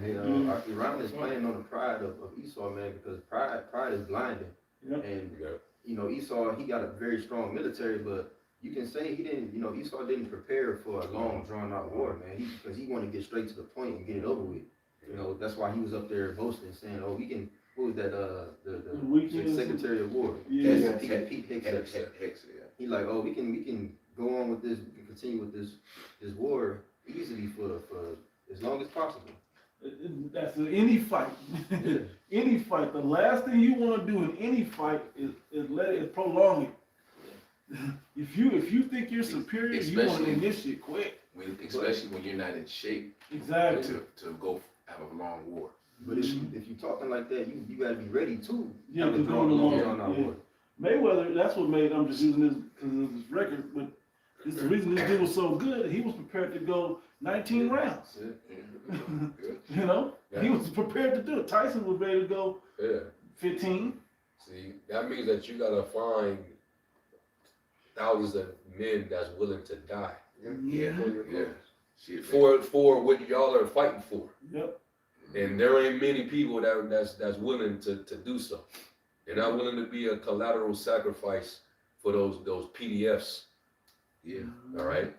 Hey, Iran is playing on the pride of Esau, man, because pride is blinding. Yep. And you know, Esau, he got a very strong military, but you can say he didn't. You know, Esau didn't prepare for a long, drawn out war, man. Because he wanted to get straight to the point and get it over with. You know, that's why he was up there boasting, saying, "Oh, we can What was that? The Weekends. Secretary of War. Yeah. Yeah. Pete Hicks. He like, oh, we can go on with this. We can continue with this war easily for as long as possible. That's any fight. Any fight. The last thing you want to do in any fight is prolong it. If you think you're superior, you want to Especially- end this shit quick. Especially when you're not in shape Exactly. to go have a long war. But if you talking like that, you gotta be ready too. Yeah, Have to a go to war. on our Yeah. war. Mayweather, that's what made, I'm just using this because of his record, but it's the reason this dude was so good, he was prepared to go 19 rounds. Good. You know? He was prepared to do it. Tyson was ready to go Yeah. 15. See, that means that you gotta find thousands of men that's willing to die Yeah. Shit, for what y'all are fighting for. Yep. And there ain't many people that's willing to do so. They're not willing to be a collateral sacrifice for those PDFs. Yeah. All right.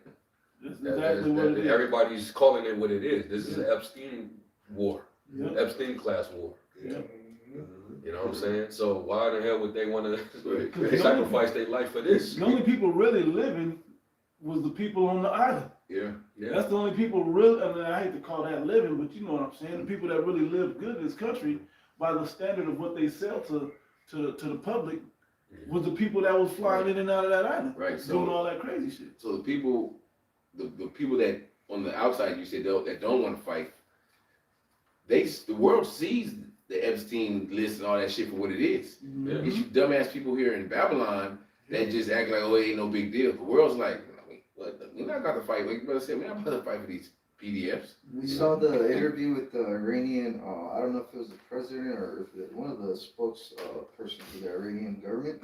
That's That- exactly what it is. everybody's calling it what it is. This is an Epstein war, Yep. Epstein class war. Yep. You know what I'm saying? So why the hell would they want Right. to sacrifice their life for this? The only people really living was the people on the island. Yeah. Yeah. That's the only people really, I mean, I hate to call that living, but you know what I'm saying? The people that really live good in this country by the standard of what they sell to the public was the people that was flying in and out of that island, Right. doing So all that crazy shit. so the people that on the outside you said that don't want to fight, the world sees the Epstein list and all that shit for what it is. Mhm. It's you dumbass people here in Babylon that just act like, oh, it ain't no big deal. The world's like, what? We're not about to fight. Like you better say, we're not about to fight for these PDFs. We saw the interview with the Iranian, I don't know if it was the president or if one of the spokespersons for the Iranian government.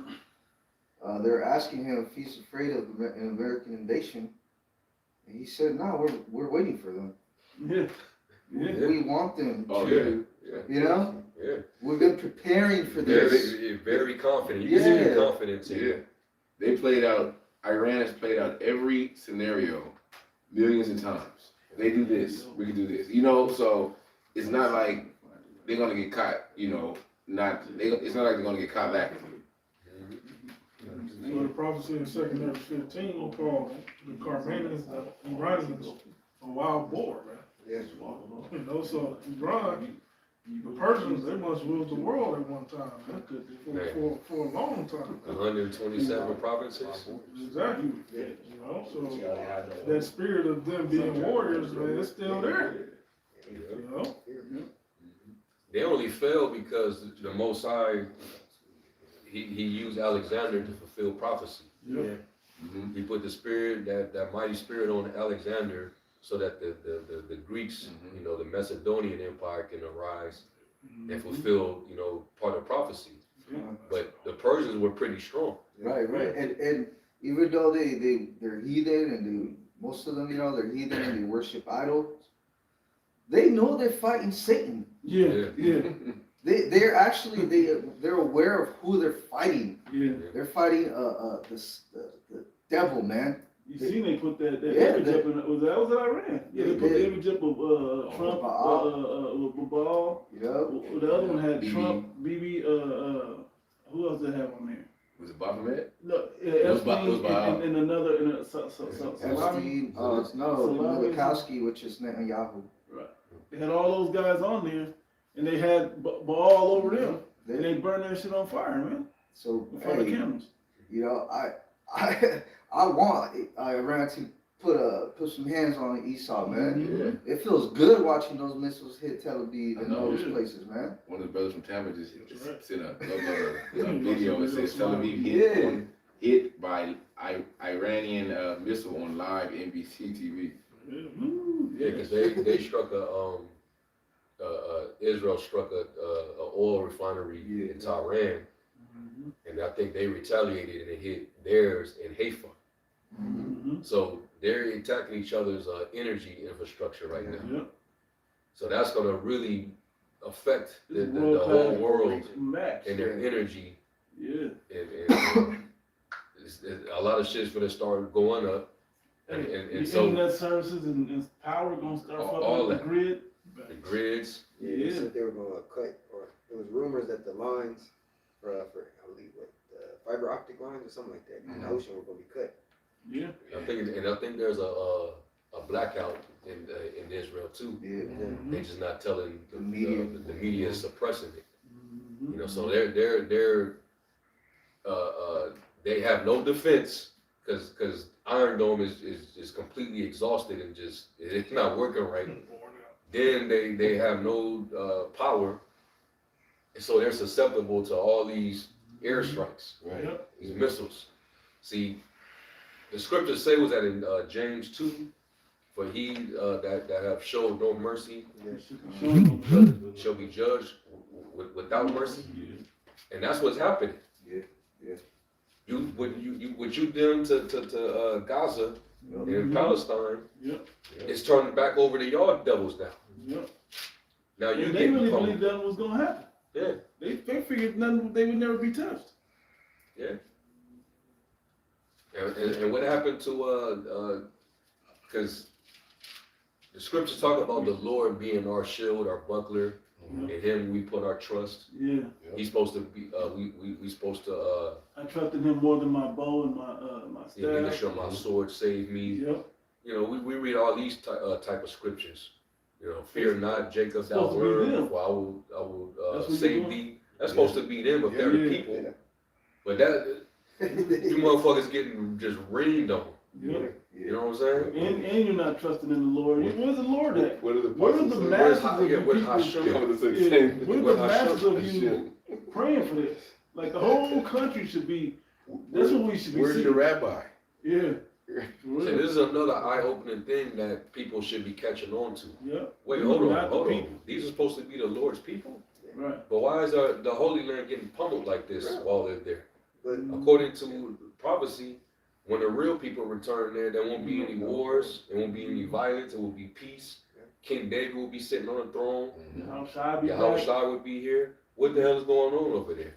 They're asking him if he's afraid of an American invasion. And he said, no, we're waiting for them. Yeah. Yeah. We want them Oh, to, Yeah. you know, Yeah. we've been preparing for this. Very confident. You can see the Yeah. confidence in Yeah. They played out, Iran has played out every scenario millions of times. They do this, we can do this. You know, so it's not like they're gonna get caught, you know, it's not like they're gonna get caught lacking. So the prophecy in 2 Ezra 15 will call the Carmanians, the Iranians, a wild boar, man. Yes. You know, so Iran, the Persians, they must rule the world at one time, man. For a long time. 127 provinces. Exactly. You know, so that spirit of them being warriors, man, it's still there. You know? They only fell because the Most High, he used Alexander to fulfill prophecy. Yeah. Mhm. He put the spirit, that mighty spirit on Alexander so that the Greeks, you know, the Macedonian Empire can arise and fulfill, you know, part of prophecy. But the Persians were pretty strong. Right, right. And even though they're heathen and most of them, you know, they're heathen and they worship idols, they know they're fighting Satan. Yeah. Yeah. They're actually they're aware of who they're fighting. Yeah. They're fighting the devil, man. You seen they put that Yeah, image up in, was that Iran? Yeah, they put the image up of Trump, Baal. Baal. You know? The other one had BB. Trump, BB, who else did they have on there? Was it Baphomet? No, was Baal. Epstein and another, Epstein, no, Salami. Milikowski, which is Netanyahu. They had all those guys on there, and they had Baal all over them, and They, they burned that shit on fire, man, so in front of hey, cameras. you know, I want Iran to put some hands on Esau, man. Yeah. It feels good watching those missiles hit Tel Aviv I and know. all those places, man. One of the brothers from Tampa just right. sent a video. It says Tel Aviv Yeah. hit by Iranian missile on live NBC TV. Yeah, because they struck Israel struck a oil refinery in Tehran, and I think they retaliated and it hit theirs in Haifa. So they're attacking each other's energy infrastructure right now. Yeah. So that's going to really affect the It's whole world-class world match. and their energy. Yeah. And a lot of shit's going to start going up. And the so internet services and power gonna start All fucking up that. the grid. the grids, Yeah, they said they were gonna cut or There was rumors that the lines for I believe what fiber optic lines or something like that in the ocean were going to be cut. Yeah. I think there's a blackout in Israel too. Yeah. They're just not telling The media. The media is suppressing it. Mhm. You know, so they have no defense because Iron Dome is completely exhausted and just it's not working right. Then they have no power, and so they're susceptible to all these airstrikes, Right. Yep. these missiles. See, the scriptures say was that in James 2, for he that have showed no mercy shall be judged without mercy, and that's what's happening. Yeah, yeah. What you done to Gaza in Mhm. Palestine, Yep. it's turning back over to y'all devils now. Yep. Now you And they getting really pummeled. believed that was gonna happen. Yeah. They figured nothing. They would never be touched. And what happened to because the scriptures talk about the Lord being our shield, our buckler, in Him we put our trust. Yeah. He's supposed to be we supposed to I trusted Him more than my bow and my either staff. shall my sword save me. Yep. You know, we read all these type of scriptures. You know, fear not, Jacob, thou Supposed to be worm, them. for I will That's what save you're thee. That's supposed to be them if they're the Yeah. people. But that you motherfuckers getting just reamed on. Yep. You know what I'm saying? And you're not trusting in the Lord. Where's the Lord at? What are the Where are the apostles say? masses Where's of you with people? Hashem? Yeah, I was gonna say Yeah. the same thing. Where are With the masses Hashem. of you praying for this? Like the whole country should be. That's what we should be Where's seeing. your rabbi? Yeah. So this is another eye-opening thing that people should be catching on to. Yep. Wait, We're hold not the on. people. These are supposed to be the Lord's people, Right. but why is the Holy Land getting pummeled like this while they're there? But According to prophecy, when the real people return there won't be any wars, there won't be any violence, it will be peace. King David will be sitting on the throne. How should I be Yahweh back? Shai would be here. What the hell is going on over there?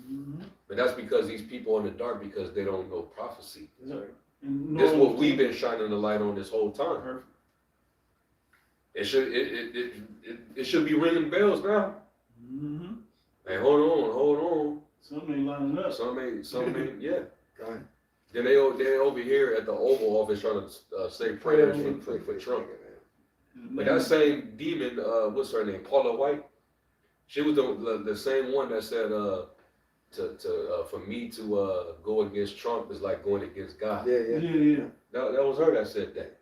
Mhm. But that's because these people in the dark because they don't know prophecy. Yep. And That's knowing what we've been shining the light on this whole time. Perfect. It should be ringing bells now. Mm-hmm. Hey, hold on. Something ain't lining up. Some ain't, yeah. God. Then they over here at the Oval Office trying to say prayers for Trump. But that same demon, what's her name, Paula White, she was the same one that said for me to go against Trump is like going against God. Yeah, Yeah, yeah. yeah. That was her that said that.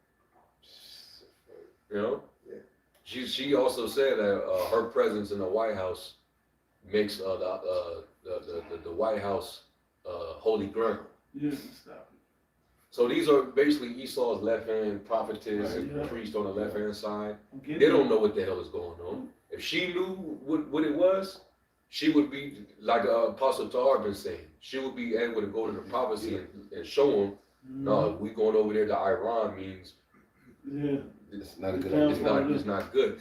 You know? Yeah. She also said that her presence in the White House makes the White House holy ground. Yeah, stop So these are basically Esau's left hand prophetess and Yeah. priest on the left hand side. it. They don't know what the hell is going on. If she knew what it was, she would be like Apostle Tahar been saying. She would be able to go to the prophecy and show them. No, we going over there to Iran means Yeah. It's not a good Yeah. idea. it's not good.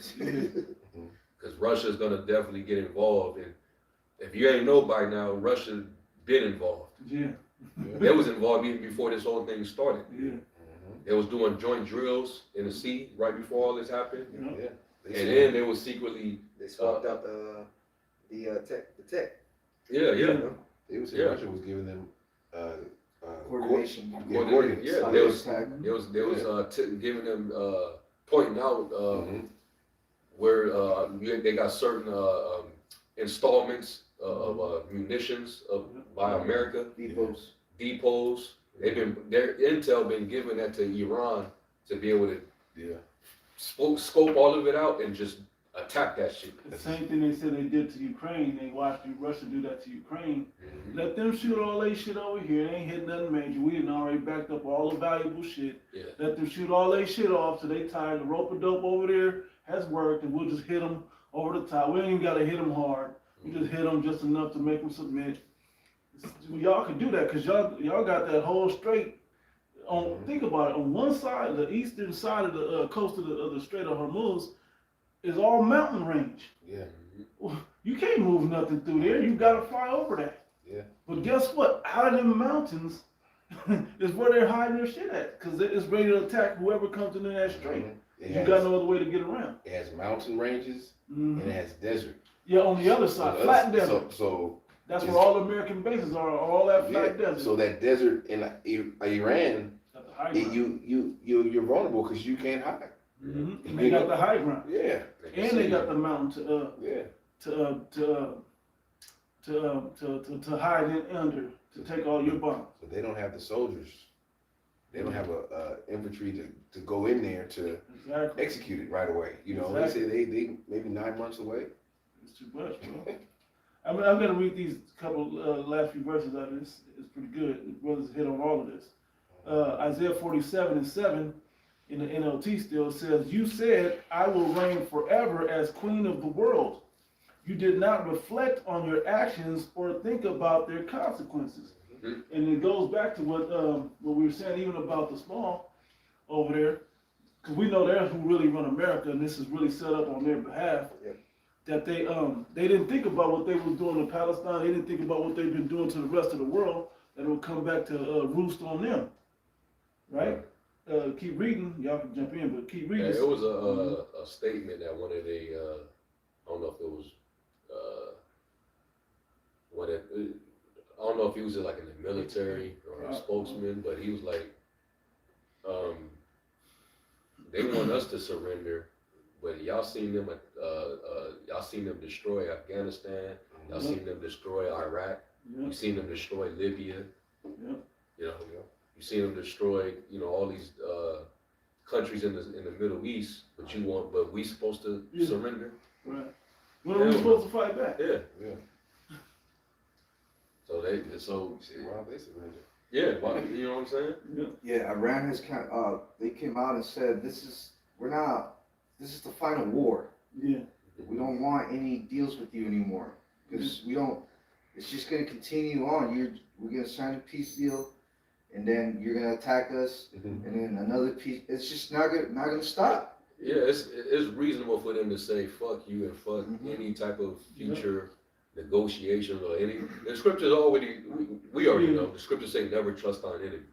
Because Russia's gonna definitely get involved, and if you ain't know by now, Russia been involved. Yeah. They was involved even before this whole thing started. Yeah. They was doing joint drills in the sea right before all this happened, Yeah. and then they was secretly, They swapped out the tech. yeah. They was Yeah. Russia was giving them Coordination. coordinates. Yeah, they was giving them pointing out where they got certain installments of munitions by America Depots. depots. Their intel been given that to Iran to be able to scope all of it out and just attack that shit. The same thing they said they did to Ukraine. They watched Russia do that to Ukraine. Let them shoot all they shit over here. They ain't hit nothing major. We had already backed up all the valuable shit. Yeah. Let them shoot all they shit off so they tired. The rope of dope over there has worked, and we'll just hit them over the top. We ain't even got to hit them hard. We just hit them just enough to make them submit. Y'all can do that because y'all got that whole strait. Think about it. On one side, the eastern side of the coast of the Strait of Hormuz is all mountain range. Yeah. You can't move nothing through there. You got to fly over that. Yeah. But guess what? Out of them mountains is where they're hiding their shit at because it's ready to attack whoever comes into that strait. It You has, got no other way to get around. it has mountain ranges and it has desert. Yeah, on the other side, flat desert. So That's where all the American bases are, all that flat yeah, desert. so that desert in Iran, Got the high ground. you're vulnerable because you can't hide. Mhm. And they got the high ground. Yeah, And they got the mountain yeah. to hide in under, to take all your bombs. But they don't have the soldiers. They don't have a infantry to go in there to Exactly. execute it right away. You know, Exactly. they say they maybe 9 months away. It's too much, bro. I mean, I'm gonna read these couple last few verses out of this. It's pretty good. The brothers hit on all of this. Isaiah 47:7 in the NLT still says, "You said, I will reign forever as queen of the world. You did not reflect on your actions or think about their consequences." Mhm. And it goes back to what we were saying even about the small over there, because we know they're who really run America, and this is really set up on their behalf. Yep. That they didn't think about what they was doing in Palestine. They didn't think about what they've been doing to the rest of the world. That it would come back to roost on them, right? Keep reading. Y'all can jump in, but keep reading. Yeah, it was a statement that one of the I don't know if it was I don't know if he was like in the military or a spokesman, but he was like, they want us to surrender, but y'all seen them destroy Afghanistan, y'all seen them destroy Iraq, Yeah, you seen them destroy Libya, yeah. you know, you seen them destroy, you know, all these countries in the Middle East, but we supposed to Yeah. surrender? Right. When are we supposed to fight back? Yeah. Yeah. So Wow, they surrendered. yeah, well, you know what I'm saying? Yeah. Yeah, Iran has they came out and said this is the final war. Yeah. We don't want any deals with you anymore because we don't. It's just gonna continue on. We're gonna sign a peace deal, and then you're gonna attack us, and then another peace. It's just not gonna stop. Yeah, it's reasonable for them to say fuck you and fuck Mhm. any type of future negotiations or any. The scriptures already we already know. The scriptures say never trust on enemy.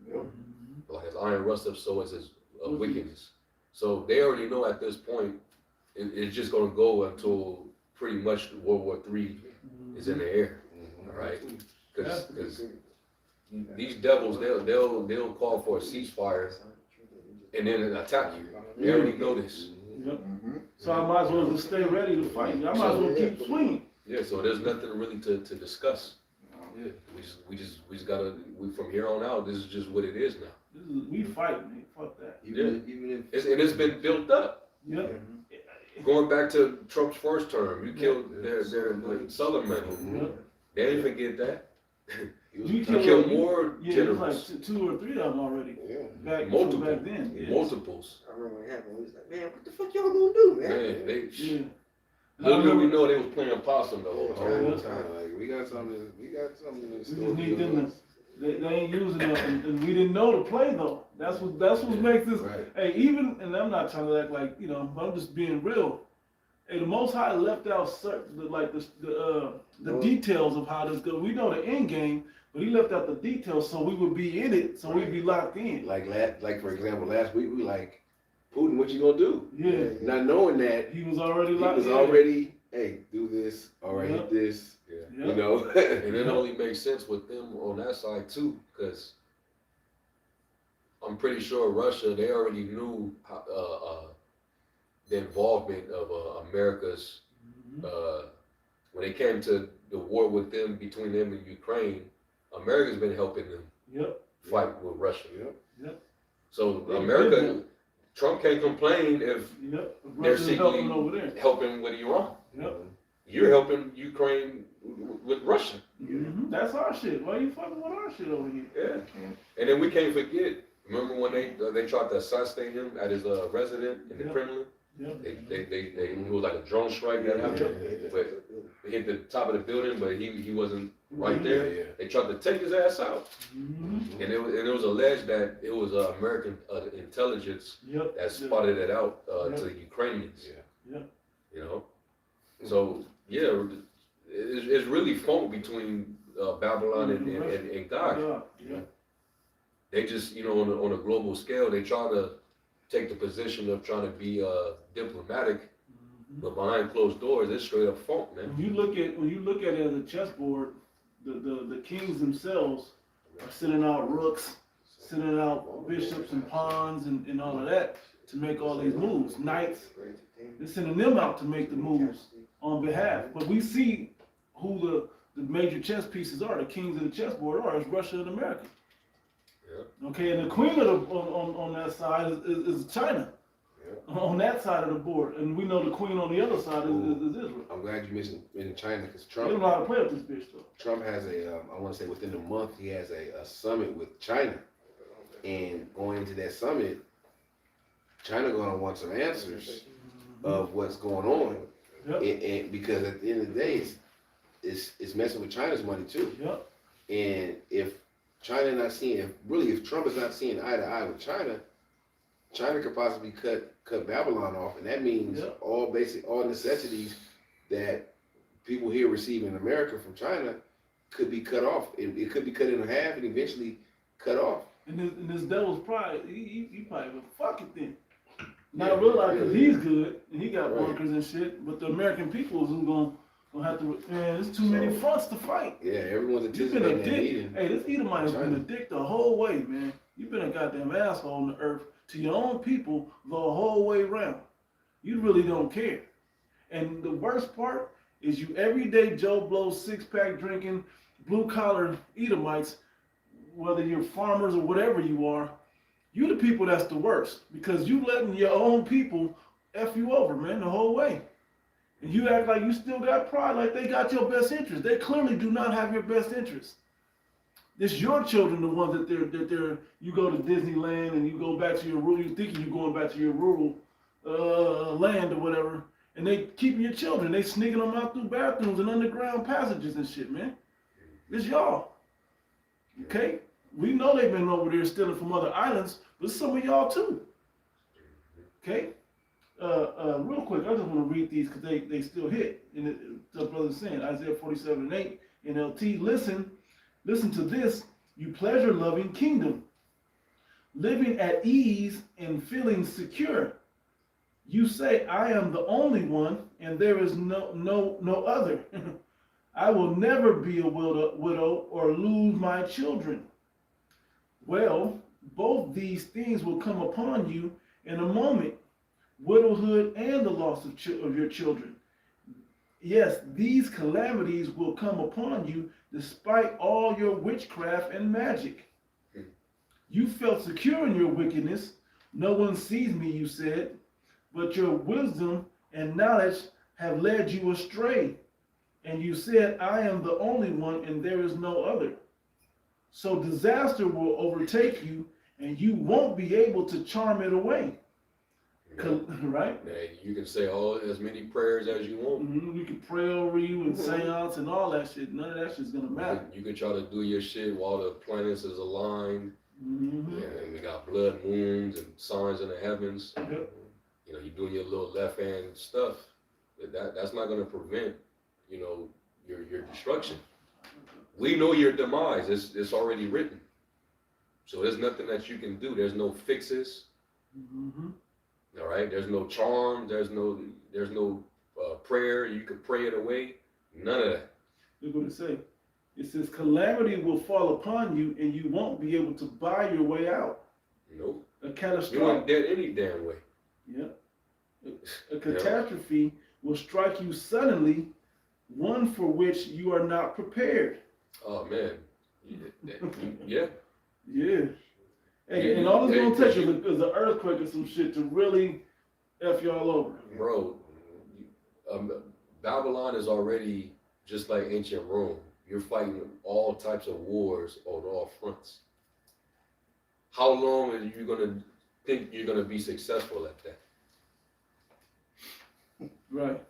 Like as iron rusteth, so is his wickedness. So they already know at this point it's just gonna go until pretty much World War III is in the air. All right, because these devils they'll call for a ceasefire and then attack you. They already know this. Yep. Mm-hmm. So I might as well just stay ready to fight. I might as well keep swinging. Yeah, so there's nothing really to discuss. Yeah, we just gotta from here on out. This is just what it is now. We fight, man. Fuck that. Even if And it's been built up. Yep. Going back to Trump's first term, you killed their Southern men. Yep. They didn't forget that. You You killed more Yeah, it generals, was like 2 or 3 of them already. Yeah. Back then. Yeah. multiples. I remember when it happened. We was like, man, what the fuck y'all gonna do, man? Man, they Yeah. little did we know they was playing possum the whole The time. whole time, like we got something in We store. just need them to. They ain't using them, and we didn't know to play though. That's what makes this. Right. Hey, even and I'm not trying to act like but I'm just being real. Hey, the Most High left out the details of how this goes. We know the end game, but He left out the details so we would be in it, so we'd be locked in. Like for example, last week we like, Putin, what you gonna do? Yeah, Not knowing that he was already he locked was in. already, hey, do this, all right, Yeah. hit this, Yeah. you know. And it only makes sense with them on that side too, because I'm pretty sure Russia, they already knew how, the involvement of America's, when they came to the war with them, between them and Ukraine, America's been helping them Yep. fight with Russia. Yep. So They America, did Trump can't complain if Yep. they're Russia's helping secretly over there. helping with Iran. Yep. You're helping Ukraine with Russia. That's our shit. Why you fucking with our shit over here? Yeah. And then we can't forget, remember when they tried to assassinate him at his residence in the Yeah. Kremlin? Yep. It was like a drone strike that happened, but it hit the top of the building, but he wasn't right there. Yeah. They tried to take his ass out, Mm-hmm. and it was alleged that it was American intelligence Yep. that spotted it out to the Ukrainians. Yeah. You know, so yeah, it's really fought between Babylon and God. Yeah. They just, you know, on a global scale, they try to take the position of trying to be diplomatic, But behind closed doors, it's straight up funk, man. When you look at it as a chessboard, the kings themselves are sending out rooks, sending out bishops and pawns and all of that to make all these moves. Knights, they're sending them out to make the moves on behalf. But we see who the major chess pieces are, the kings of the chessboard are, is Russia and America. Yeah. Okay, and the queen of on that side is China. On that side of the board, and we know the queen on the other side is Israel. I'm glad you mentioned China because They don't know how to play with this bitch though. Trump has I want to say within a month, he has a summit with China. And going into that summit, China going to want some answers of what's going on. Yep. And because at the end of the day, it's messing with China's money too. Yep. And if China not seeing, if Trump is not seeing eye to eye with China, China could possibly cut Babylon off, and that means Yep. all necessities that people here receive in America from China could be cut off. It could be cut in half and eventually cut off. And this devil's pride, he probably will fuck it then. Not realize because he's good and he got bunkers and shit, but the American people is gonna have to. Man, there's too many fronts to fight. Yeah, everyone's You've been a anticipating that dick. meeting. Hey, this Edomite has been a dick the whole way, man. You've been a goddamn asshole on the earth to your own people the whole way around. You really don't care. And the worst part is you everyday Joe Blow 6-pack drinking, blue collar Edomites, whether you're farmers or whatever you are, you the people that's the worst because you letting your own people F you over, man, the whole way. And you act like you still got pride, like they got your best interest. They clearly do not have your best interest. It's your children, the ones that they're you go to Disneyland and you go back to your rural, you thinking you're going back to your rural land or whatever, and they keeping your children. They sneaking them out through bathrooms and underground passages and shit, man. It's y'all. Okay? We know they've been over there stealing from other islands, but some of y'all too. Okay? Real quick, I just want to read these because they still hit. And the brother's saying, Isaiah 47:8, NLT, listen to this, you pleasure-loving kingdom, living at ease and feeling secure. You say, I am the only one, and there is no other. I will never be a widow or lose my children. Well, both these things will come upon you in a moment, widowhood and the loss of your children. Yes, these calamities will come upon you despite all your witchcraft and magic. You felt secure in your wickedness. No one sees me, you said, but your wisdom and knowledge have led you astray. And you said, I am the only one and there is no other. So disaster will overtake you and you won't be able to charm it away. Right? You can say as many prayers as you want. You can pray over you and seance and all that shit. None of that shit's gonna matter. You can try to do your shit while the planets is aligned. And we got blood moons and signs in the heavens. Yep. You know, you're doing your little left hand stuff. That's not gonna prevent, your destruction. We know your demise. It's already written. So there's nothing that you can do. There's no fixes. All right. There's no charm. There's no prayer. You can pray it away. None of that. Look what it says. It says calamity will fall upon you and you won't be able to buy your way out. Nope. A catastrophe. You ain't dead any damn way. Yeah. A catastrophe will strike you suddenly, one for which you are not prepared. Oh man. Yeah. Yeah. Hey, and all it's gonna take is an earthquake or some shit to really F y'all over. Bro, Babylon is already just like ancient Rome. You're fighting all types of wars on all fronts. How long are you gonna think you're gonna be successful at that? Right.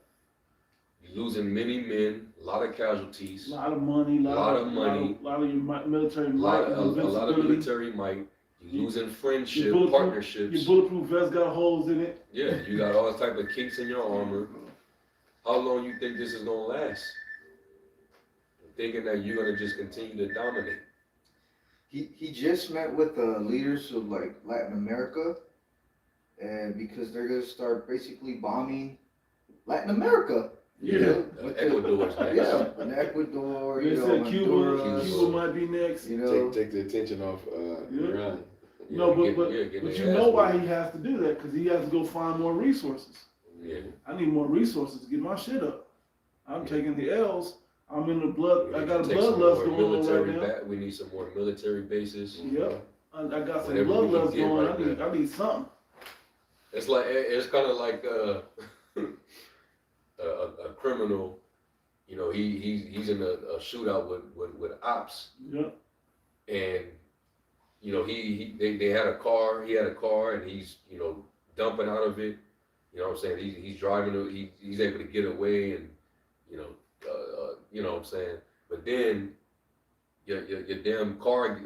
You're losing many men, a lot of casualties, A lot of money, a lot of your military might, a lot of military might. You're losing friendship, partnerships. Your bulletproof vest got holes in it. Yeah, you got all type of kinks in your armor. How long you think this is gonna last? Thinking that you're gonna just continue to dominate. He just met with the leaders of like Latin America, and because they're gonna start basically bombing Latin America. You Yeah. know, with the- Ecuador's next. Yeah, and Ecuador, They you know, said Cuba, Honduras, Cuba might be next. you know. Take the attention off Yeah. Iran. No, Yeah, but getting you their know ass why whooped. he has to do that, because he has to go find more resources. Yeah. I need more resources to get my shit up. I'm taking the L's. I'm in the blood. We I need got to a take some bloodlust more going on military right now. We need some more military bases. Yep. I got some Whatever we can bloodlust get going. right I need something. It's kind of like a criminal. You know, he's in a shootout with ops, Yep. and you know they had a car. He had a car, and he's dumping out of it. You know what I'm saying? He's driving. He's able to get away, and you know what I'm saying. But then your damn car,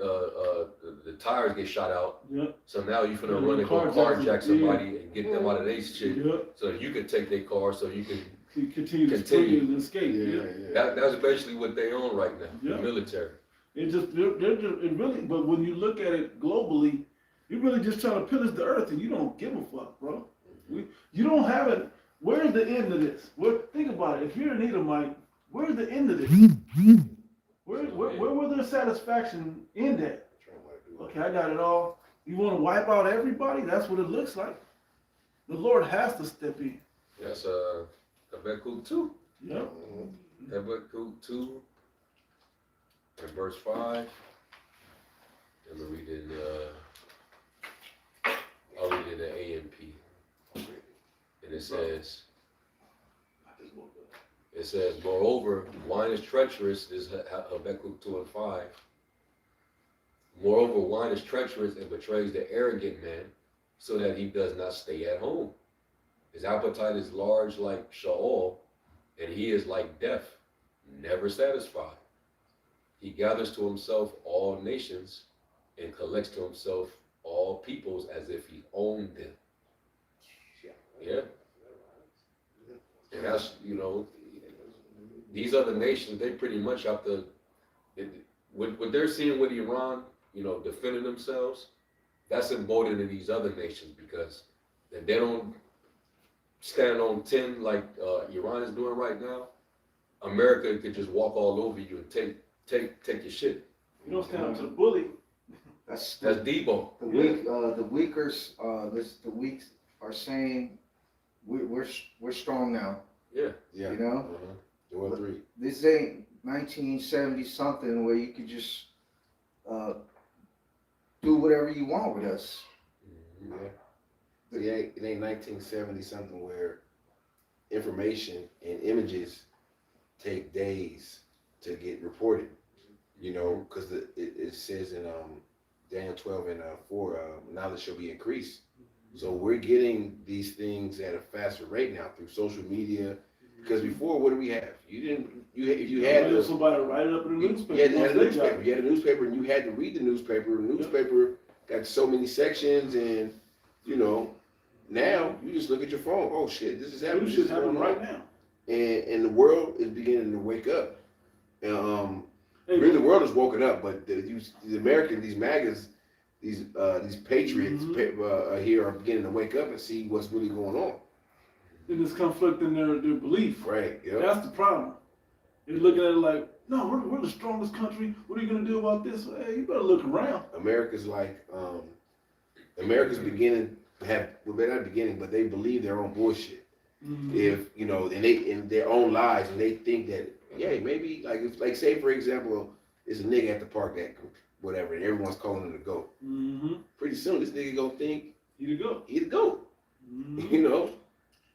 the tires get shot out. Yep. So now you finna Yeah, run and go carjack carjack somebody and get them out of their shit, Yep. so you can take their car, so you can. Continue to Continue. free and escape. Yeah, Yep. yeah. That's basically what they own right now. Yeah. The military. It just it really. But when you look at it globally, you're really just trying to pillage the earth, and you don't give a fuck, bro. You don't have it. Where's the end of this? Think about it. If you're an Edomite, where's the end of this? Where will their satisfaction end at? Okay, I got it all. You want to wipe out everybody? That's what it looks like. The Lord has to step in. That's Habakkuk 2. Yep. Habakkuk 2 and verse 5. I'm gonna read it I'll read it in the AMP. And it says, moreover, wine is treacherous, this is Habakkuk 2 and 5. Moreover, wine is treacherous and betrays the arrogant man, so that he does not stay at home. His appetite is large like Sheol, and he is like death, never satisfied. He gathers to himself all nations and collects to himself all peoples as if he owned them. Yeah. And that's, these other nations, they pretty much have to, what they're seeing with Iran, defending themselves, that's emboldened in these other nations, because if they don't stand on 10 like Iran is doing right now, America could just walk all over you and take your shit. You don't stand up to the bully. That's Debo. the weak. The weakers. The weak are saying we're strong now. Yeah. Yeah. You know, Joel 3. this ain't 1970 something where you could just do whatever you want with us. Yeah. It ain't 1970 something where information and images take days to get reported. Because it says in Daniel 12 and 4, knowledge shall be increased. So we're getting these things at a faster rate now through social media. Because before, what do we have? You had somebody to write it up in the newspaper. You had a newspaper. You had a newspaper, and you had to read the newspaper. The newspaper got so many sections, and now you just look at your phone. Oh shit, this is happening. This is happening right now. And the world is beginning to wake up. Really, the world is woken up, but the Americans, these MAGAs, these patriots here are beginning to wake up and see what's really going on. And this conflict in their belief. Right. Yep. That's the problem. They're looking at it like, no, we're the strongest country. What are you gonna do about this? Hey, you better look around. America's like, America's beginning to have, well, they're not beginning, but they believe their own bullshit. Mm-hmm. If and they in their own lives, and they think that, yeah, maybe like say for example, it's a nigga at the park that whatever, and everyone's calling him the GOAT. Mm-hmm. Pretty soon, this nigga gonna think Here you go. he the GOAT. Mm-hmm.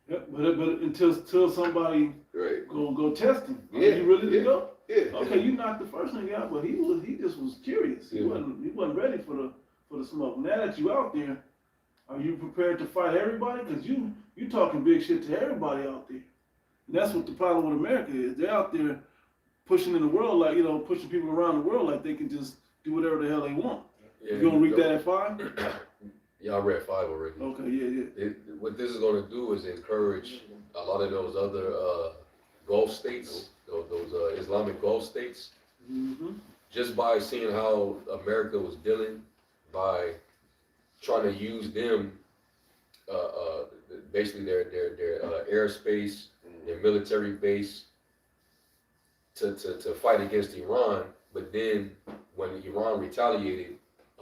Yep, but until somebody Right. go test him. Yeah, Are you really yeah. to go? Yeah. Okay, you knocked the first nigga out, but he just was curious. He Yeah. wasn't ready for the smoke. Now that you out there, are you prepared to fight everybody? Because you talking big shit to everybody out there. And that's what the problem with America is. They're out there pushing in the world like, pushing people around the world like they can just do whatever the hell they want. Yeah, You gonna read that at 5? Yeah, I read 5 already. Okay, yeah. What this is going to do is encourage a lot of those other Gulf states, those Islamic Gulf states, Mm-hmm. just by seeing how America was dealing, by trying to use them, basically their airspace their military base to fight against Iran. But then when Iran retaliated,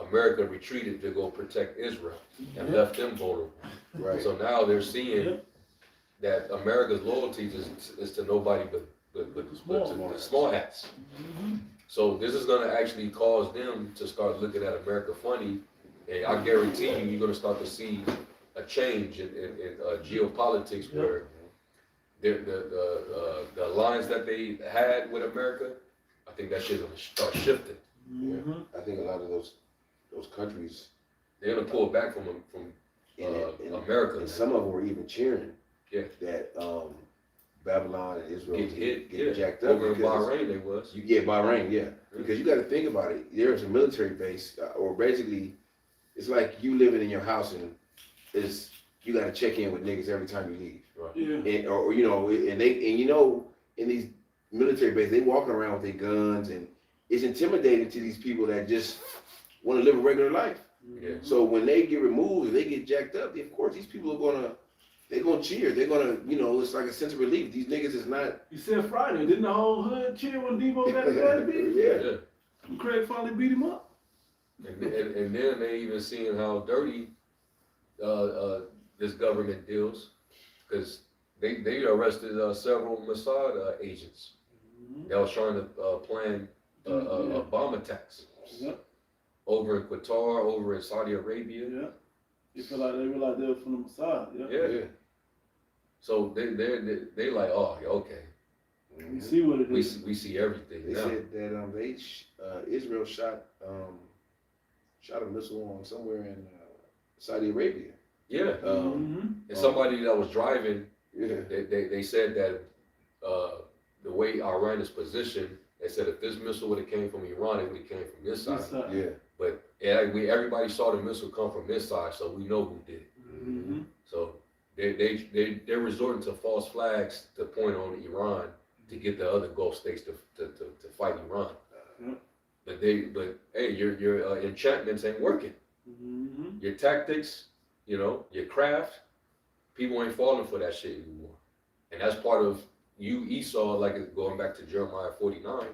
America retreated to go protect Israel and left them vulnerable. Right. So now they're seeing that America's loyalty is to nobody but the small hats. So this is going to actually cause them to start looking at America funny, and I guarantee you're going to start to see a change in geopolitics where the alliance that they had with America, I think that shit's going to start shifting. Yeah. I think a lot of those countries, They're going to pull back from America. and some of them were even cheering. Yeah. That Babylon and Israel get jacked up. Over in Bahrain, they was. Bahrain, yeah. Because you got to think about it. There's a military base, or basically, it's like you living in your house and you got to check in with niggas every time you leave. Right. Yeah. And, or you know, in these military bases, they walking around with their guns, and it's intimidating to these people that just want to live a regular life. Yeah. So when they get removed and they get jacked up, of course these people are gonna cheer. They're gonna, it's like a sense of relief. These niggas is not. You said Friday, didn't the whole hood cheer when Debo got his ass beat? Yeah. When Craig finally beat him up. And then they even seeing how dirty this government deals, because they arrested several Mossad agents that was trying to plan bomb attacks over in Qatar, over in Saudi Arabia. Yeah. You feel like they realized they were from the Mossad. Yeah. So they like, oh, okay. We see what it We is. see everything They now. said that Israel shot a missile on somewhere in Saudi Arabia. Yeah. And somebody that was driving, they said that the way Iran is positioned, they said if this missile would have came from Iran, it would have came from this side. Yeah. But everybody saw the missile come from this side, so we know who did it. So they're resorting to false flags to point on Iran to get the other Gulf states to fight Iran. But hey, your enchantments ain't working. Your tactics, your craft, people ain't falling for that shit anymore. And that's part of you, Esau, like going back to Jeremiah 49.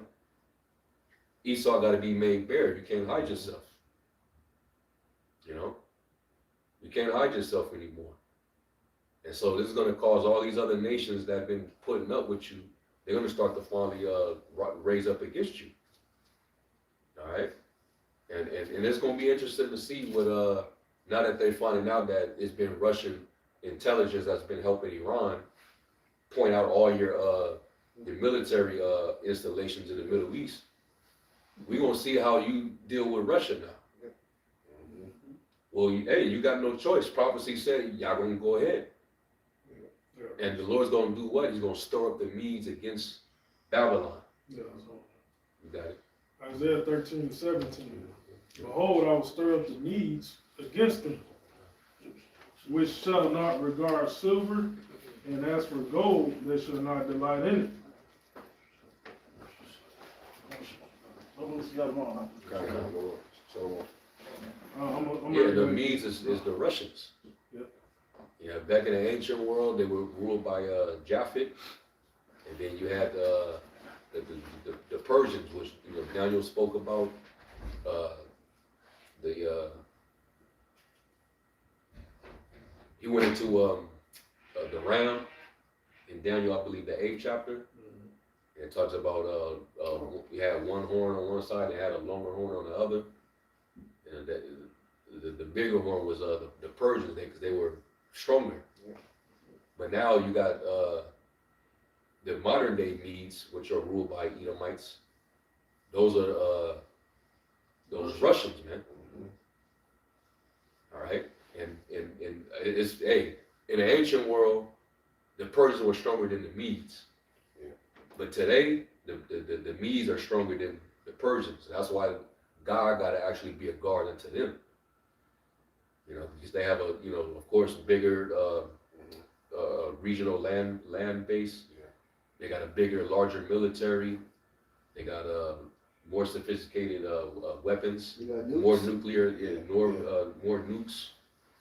Esau got to be made bare. You can't hide yourself. You can't hide yourself anymore. And so this is going to cause all these other nations that have been putting up with you, they're going to start to finally raise up against you. All right? And it's going to be interesting to see what, now that they're finding out that it's been Russian intelligence that's been helping Iran point out all your military installations in the Middle East. We're going to see how you deal with Russia now. Well, you got no choice. Prophecy said y'all going to go ahead. And the Lord's going to do what? He's going to stir up the Medes against Babylon. Yeah. You got it? Isaiah 13:17. Behold, I will stir up the Medes against them, which shall not regard silver, and as for gold, they shall not delight in it. The Medes is the Russians. Yep. Yeah, back in the ancient world, they were ruled by Japhet, and then you had the Persians, which Daniel spoke about. He went into the ram in Daniel, I believe, the 8th chapter. It talks about you had one horn on one side, and had a longer horn on the other. And the bigger horn was the Persians, because they were stronger. But now you got the modern day Medes, which are ruled by Edomites. Those are those Russians, man. All right, and it's in the ancient world, the Persians were stronger than the Medes. But today, the Medes are stronger than the Persians. That's why God got to actually be a guard unto them. Because they have of course, bigger regional land base. They got a bigger, larger military. They got more sophisticated weapons, more nuclear, more nukes,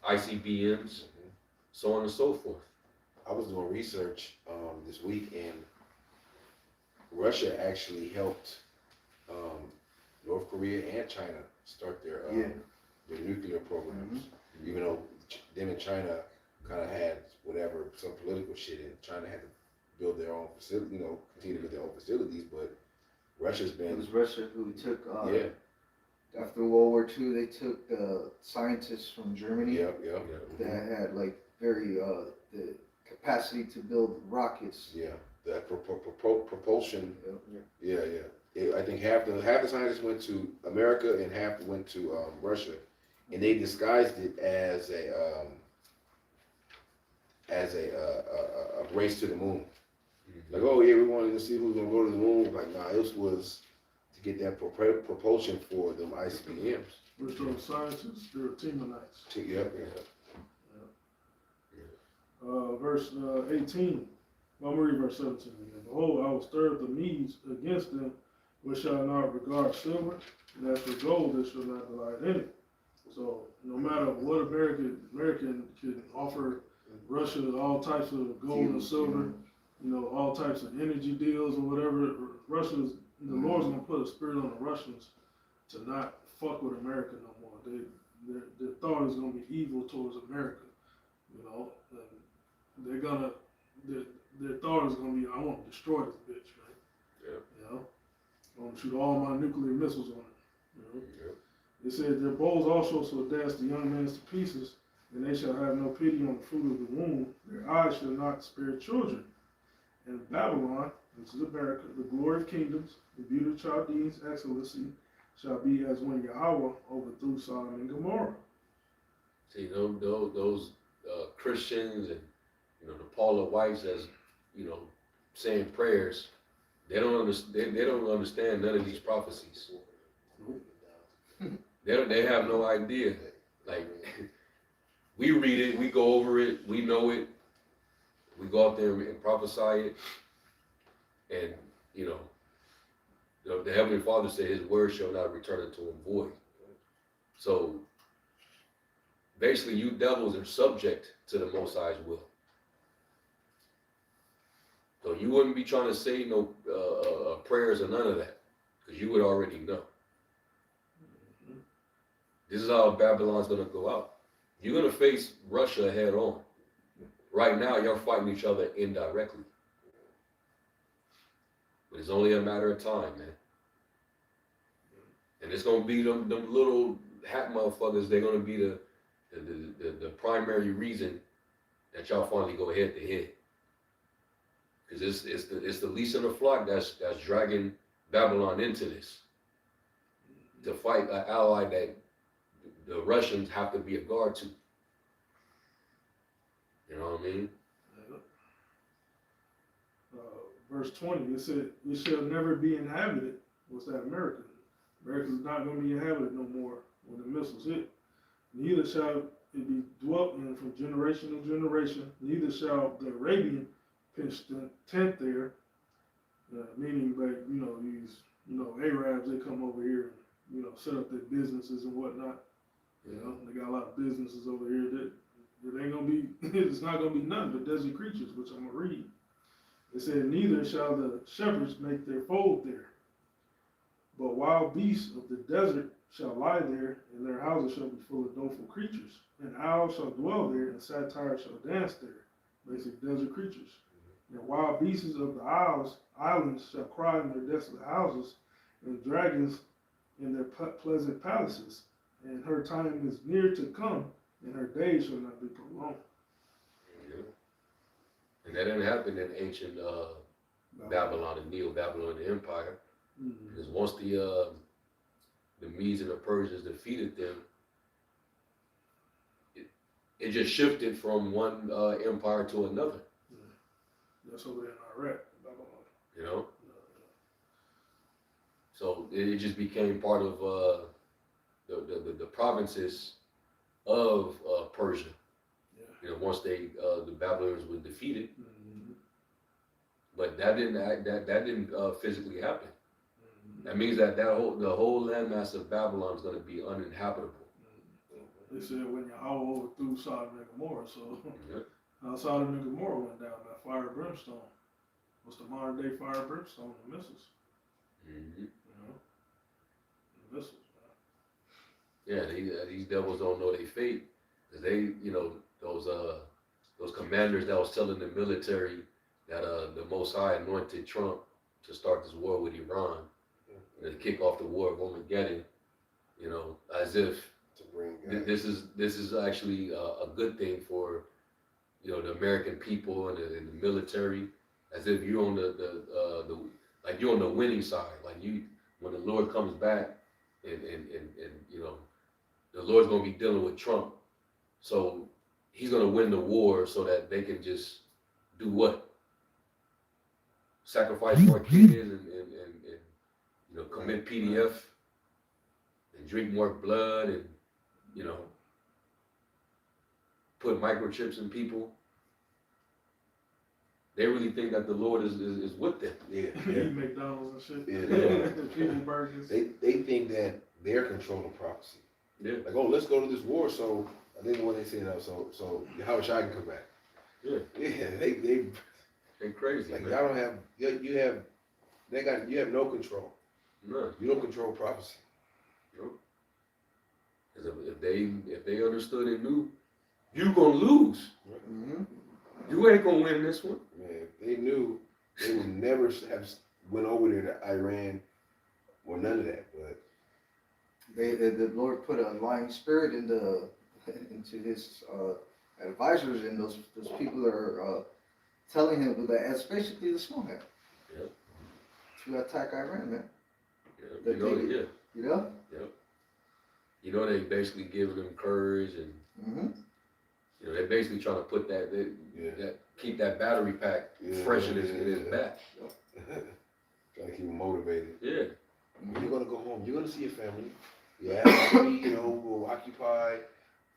ICBMs, so on and so forth. I was doing research this week, and Russia actually helped North Korea and China start their nuclear programs. Even though them and China kind of had whatever, some political shit, and China had to build their own facility, you know, continue to build their own facilities, but Russia's It been, was Russia who took, yeah, after World War II, they took scientists from Germany yeah, that had like very, the capacity to build rockets. yeah, the propulsion, Yeah. yeah. I think half the scientists went to America and half went to Russia, and they disguised it as a race to the moon. Like, oh yeah, we wanted to see who's gonna go to the moon. Like, nah, it was to get that propulsion for them ICBMs. Which those scientists, they're Timonites. Yep, Verse 18. I'm gonna read verse 17 again. Behold, I will stir up the Medes against them, which shall not regard silver, and as for gold, they shall not delight in it. So no matter what American can offer Russia all types of gold and silver, you know, all types of energy deals or whatever, the Lord's gonna put a spirit on the Russians to not fuck with America no more. Their thought is gonna be evil towards America, you know. And they're gonna, their thought is gonna be, I want to destroy this bitch, right? Yeah. You know, I want to shoot all my nuclear missiles on it. You know. Yeah. It said, their bows also shall dash the young men to pieces, and they shall have no pity on the fruit of the womb. Their eyes shall not spare children. And Babylon, which is America, the glory of kingdoms, the beauty of Chaldeans' excellency, shall be as when Yahweh overthrew Sodom and Gomorrah. See, those Christians and, you know, the Paula Whites, as, you know, saying prayers, they don't understand none of these prophecies. They have no idea. Like, we read it, we go over it, we know it, we go out there and prophesy it, and, you know, the Heavenly Father said His word shall not return unto Him void. So basically, you devils are subject to the Most High's will. So you wouldn't be trying to say no prayers or none of that, because you would already know. This is how Babylon's going to go out. You're going to face Russia head on. Right now, you're fighting each other indirectly. But it's only a matter of time, man. And it's going to be them little hat motherfuckers. They're going to be the primary reason that y'all finally go head to head. Because it's the least of the flock that's dragging Babylon into this. To fight an ally that the Russians have to be a guard to. You know what I mean? Verse 20, it said, it shall never be inhabited. What's that, America? America's not going to be inhabited no more when the missiles hit. Neither shall it be dwelt in from generation to generation. Neither shall the Arabian pitch the tent there. Meaning, like, you know, these, you know, Arabs, they come over here and, you know, set up their businesses and whatnot. You know, they got a lot of businesses over here that ain't gonna be, it's not gonna be nothing but desert creatures, which I'm gonna read. It said, neither shall the shepherds make their fold there, but wild beasts of the desert shall lie there, and their houses shall be full of doleful creatures. And owls shall dwell there, and satyrs shall dance there. Basic desert creatures. And wild beasts of the islands shall cry in their desolate houses, and dragons in their pleasant palaces. And her time is near to come, and her days shall not be prolonged. Yeah. And that didn't happen in ancient Babylon and Neo-Babylonian Empire. Mm-hmm. Because once the Medes and the Persians defeated them, it just shifted from one empire to another. That's over there in Iraq, Babylon. You know? So it just became part of the provinces of Persia. Yeah. You know, once the Babylonians were defeated, Mm-hmm. but that didn't physically happen. Mm-hmm. That means that the whole landmass of Babylon is going to be uninhabitable. They said when Yahweh overthrew Sodom and Gomorrah, so Yeah. Sodom and Gomorrah went down, that fire and brimstone. What's the modern day fire and brimstone? The missiles, Mm-hmm. you know? The missiles, Yeah, these devils don't know their fate, cause they, you know, those commanders that was telling the military that the Most High anointed Trump to start this war with Iran, and to kick off the war of Armageddon, you know, as if To bring this is actually a good thing for, you know, the American people and the military, as if you're on the like you're on the winning side, like you when the Lord comes back and you know the Lord's gonna be dealing with Trump, so he's gonna win the war so that they can just do what? Sacrifice more kids and you know commit PDF and drink more blood and you know put microchips in people. They really think that the Lord is with them. Yeah, yeah. yeah. Eat McDonald's and shit. Yeah. People burgers. They think that they're controlling prophecy. Yeah. Like, oh, let's go to this war. So I think when they say that, so how Shai can come back. Yeah. Yeah, They crazy, like man. y'all don't have you have no control. None. You don't control prophecy. Because if they understood and knew, you gonna lose. Mm-hmm. You ain't gonna win this one. Man, if they knew, they would never have went over there to Iran or none of that. But The Lord put a lying spirit into his advisors, and those people are telling him that that's basically the small hat. Yep. To attack Iran, man. Yeah. You know? You know they basically giving them courage and Mm-hmm. you know they're basically trying to put that keep that battery pack fresh in his back. Trying to keep them motivated. Yeah. You're gonna go home. You're gonna see your family. Yeah, you know, we'll occupy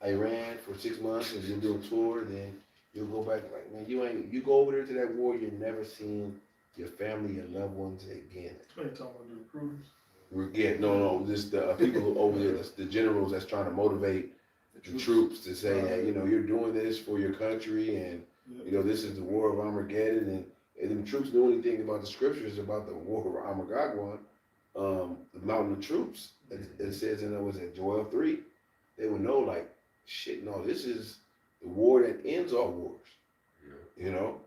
Iran for 6 months, and you'll do a tour. Then you'll go back. Like, man, you go over there to that war. You're never seeing your family, your loved ones again. You ain't talking about the recruiters. No. This the people over there. The generals that's trying to motivate the troops to say that you know you're doing this for your country, and you know this is the war of Armageddon, and the troops know anything about the scriptures about the war of Armageddon. The mountain of troops. It says in Joel 3, they would know like, shit, no, this is the war that ends all wars. Yeah. You know?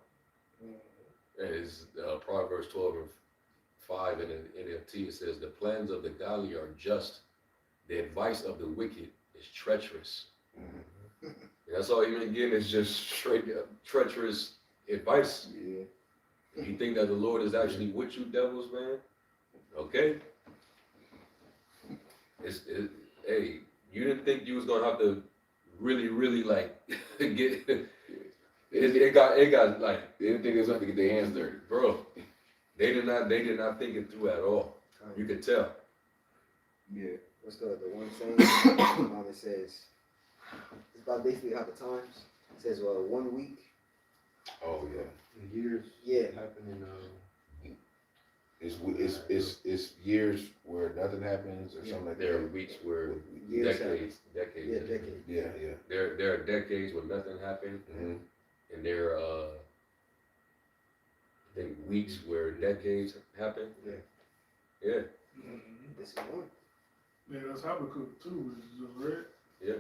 It's Proverbs 12:5 in the NLT. It says, "The plans of the godly are just; the advice of the wicked is treacherous." Mm-hmm. And that's all you've been getting is just straight up treacherous advice. Yeah. If you think that the Lord is actually with you, devils, man, okay. Hey, you didn't think you was gonna have to really like get it got like They didn't think they was going to get their hands dirty. bro. They did not think it through at all. You could tell. Yeah. What's the one saying? It says it's about basically how the times. It says 1 week. Oh yeah. Years. Yeah. Happening. It's years where nothing happens or something like There are that. weeks where Years decades. Yeah, decade. Yeah. There are decades where nothing happened, Mm-hmm. and there are I think weeks where decades happen. Yeah. This is one. Yeah, that's Habakkuk too, which is just read. Yeah.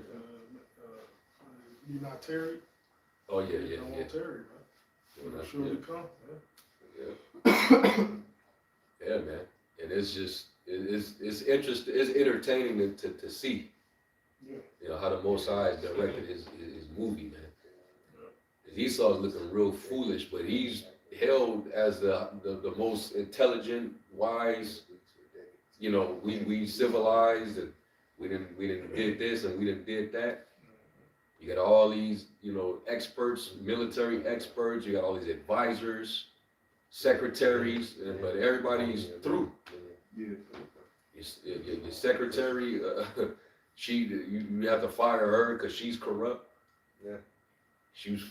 You not tarried. Oh yeah. You don't want tarry, man. Well, It'll that's surely good. come. Yeah. Yeah, man. And it's just it's interesting. It's entertaining to see. Yeah. You know how the Most High has directed his movie, man. Esau's looking real foolish, but he's held as the most intelligent, wise. You know, we civilized, and we didn't did this and we didn't did that. You got all these, you know, experts, military experts. You got all these advisors, secretaries, but everybody's through. Yeah. Your secretary, you have to fire her because she's corrupt. Yeah. She was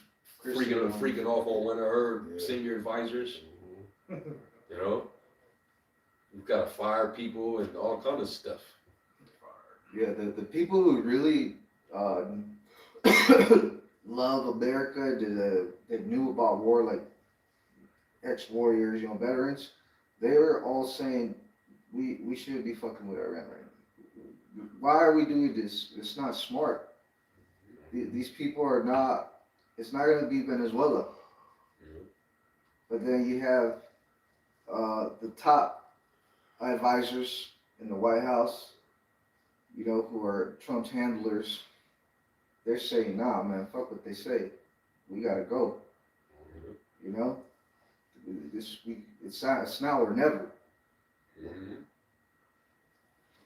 freaking off on one of her senior advisors. Mm-hmm. You know, you've got to fire people and all kind of stuff. Yeah, the people who really love America, that knew about war, like ex-warriors, veterans, they're all saying we shouldn't be fucking with Iran right now. Why are we doing this? It's not smart. These people are not. It's not going to be Venezuela. But then you have the top advisors in the White House, who are Trump's handlers. They're saying, nah, man, fuck what they say. We gotta go. It's now or never.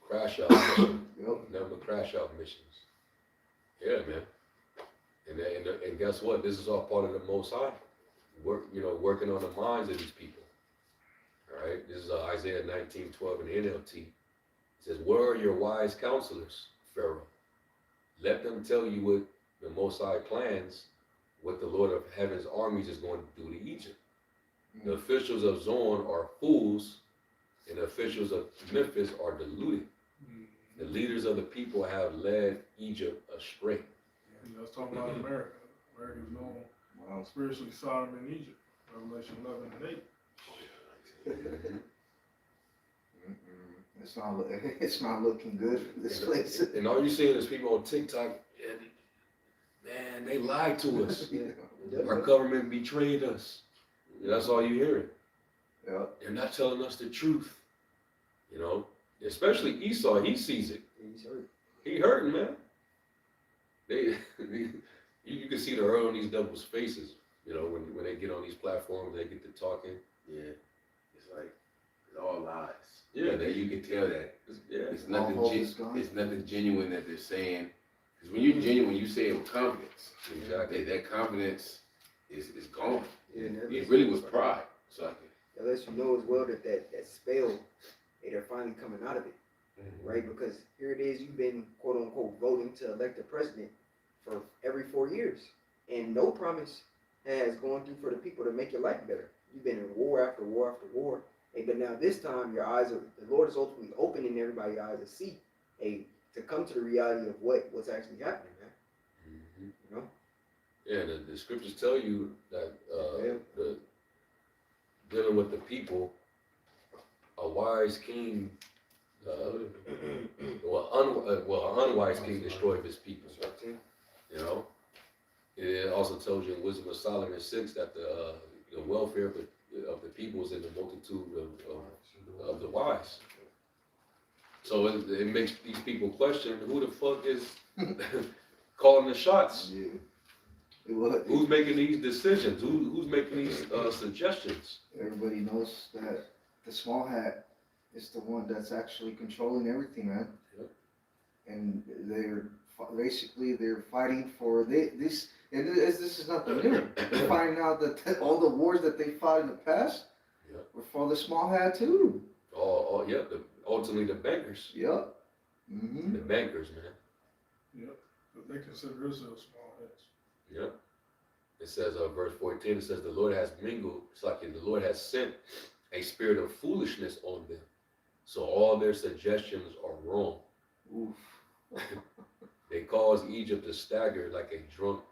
Crash out mission. Yep. Never crash out missions. Yeah, man. And guess what? This is all part of the Most High. Working on the minds of these people. All right. This is Isaiah 19:12 in the NLT. It says, "Where are your wise counselors, Pharaoh? Let them tell you what the Most High plans, what the Lord of Heaven's armies is going to do to Egypt. The officials of Zorn are fools, and the officials of Memphis are deluded. The leaders of the people have led Egypt astray." Let's talk about America. America's known spiritually Sodom and Egypt. Revelation 11 and 8. It's not looking good for this place. And all you seeing is people on TikTok, and man, they lied to us. Our government betrayed us. That's all you hearing. Yeah. They're not telling us the truth. Especially Esau, he sees it. He's hurt. He hurting, man. You can see the hurt on these doubles' faces. When they get on these platforms, they get to talking. Yeah, it's like it's all lies. Yeah, that you can tell that it's All nothing. hope is gone. It's nothing genuine that they're saying. Because when you're genuine, you say it with confidence. Exactly. That confidence is gone. Yeah, It really was pride. So That lets you know as well that spell, they're finally coming out of it, right? Because here it is, you've been quote unquote voting to elect a president for every 4 years, and no promise has gone through for the people to make your life better. You've been in war after war after war, but now this time the Lord is ultimately opening everybody's eyes to see, to come to the reality of what's actually happening, man. Yeah, the scriptures tell you that dealing with the people, a wise king, an unwise king destroyed his people. It also tells you in Wisdom of Solomon 6 that the welfare of the people is in the multitude of the wise. So it makes these people question who the fuck is calling the shots. Yeah. Who's making these decisions? Who's making these suggestions? Everybody knows that the small hat is the one that's actually controlling everything, man. Yep. And they're fighting for this. And this is not the new. They're finding out that all the wars that they fought in the past were for the small hat too. Ultimately the bankers. Yep. Mm-hmm. The bankers, man. Yep. But they consider themselves small heads. Yep. It says, verse 14, it says, the Lord has mingled, it's like the Lord has sent a spirit of foolishness on them. So all their suggestions are wrong. Oof. They cause Egypt to stagger like a drunk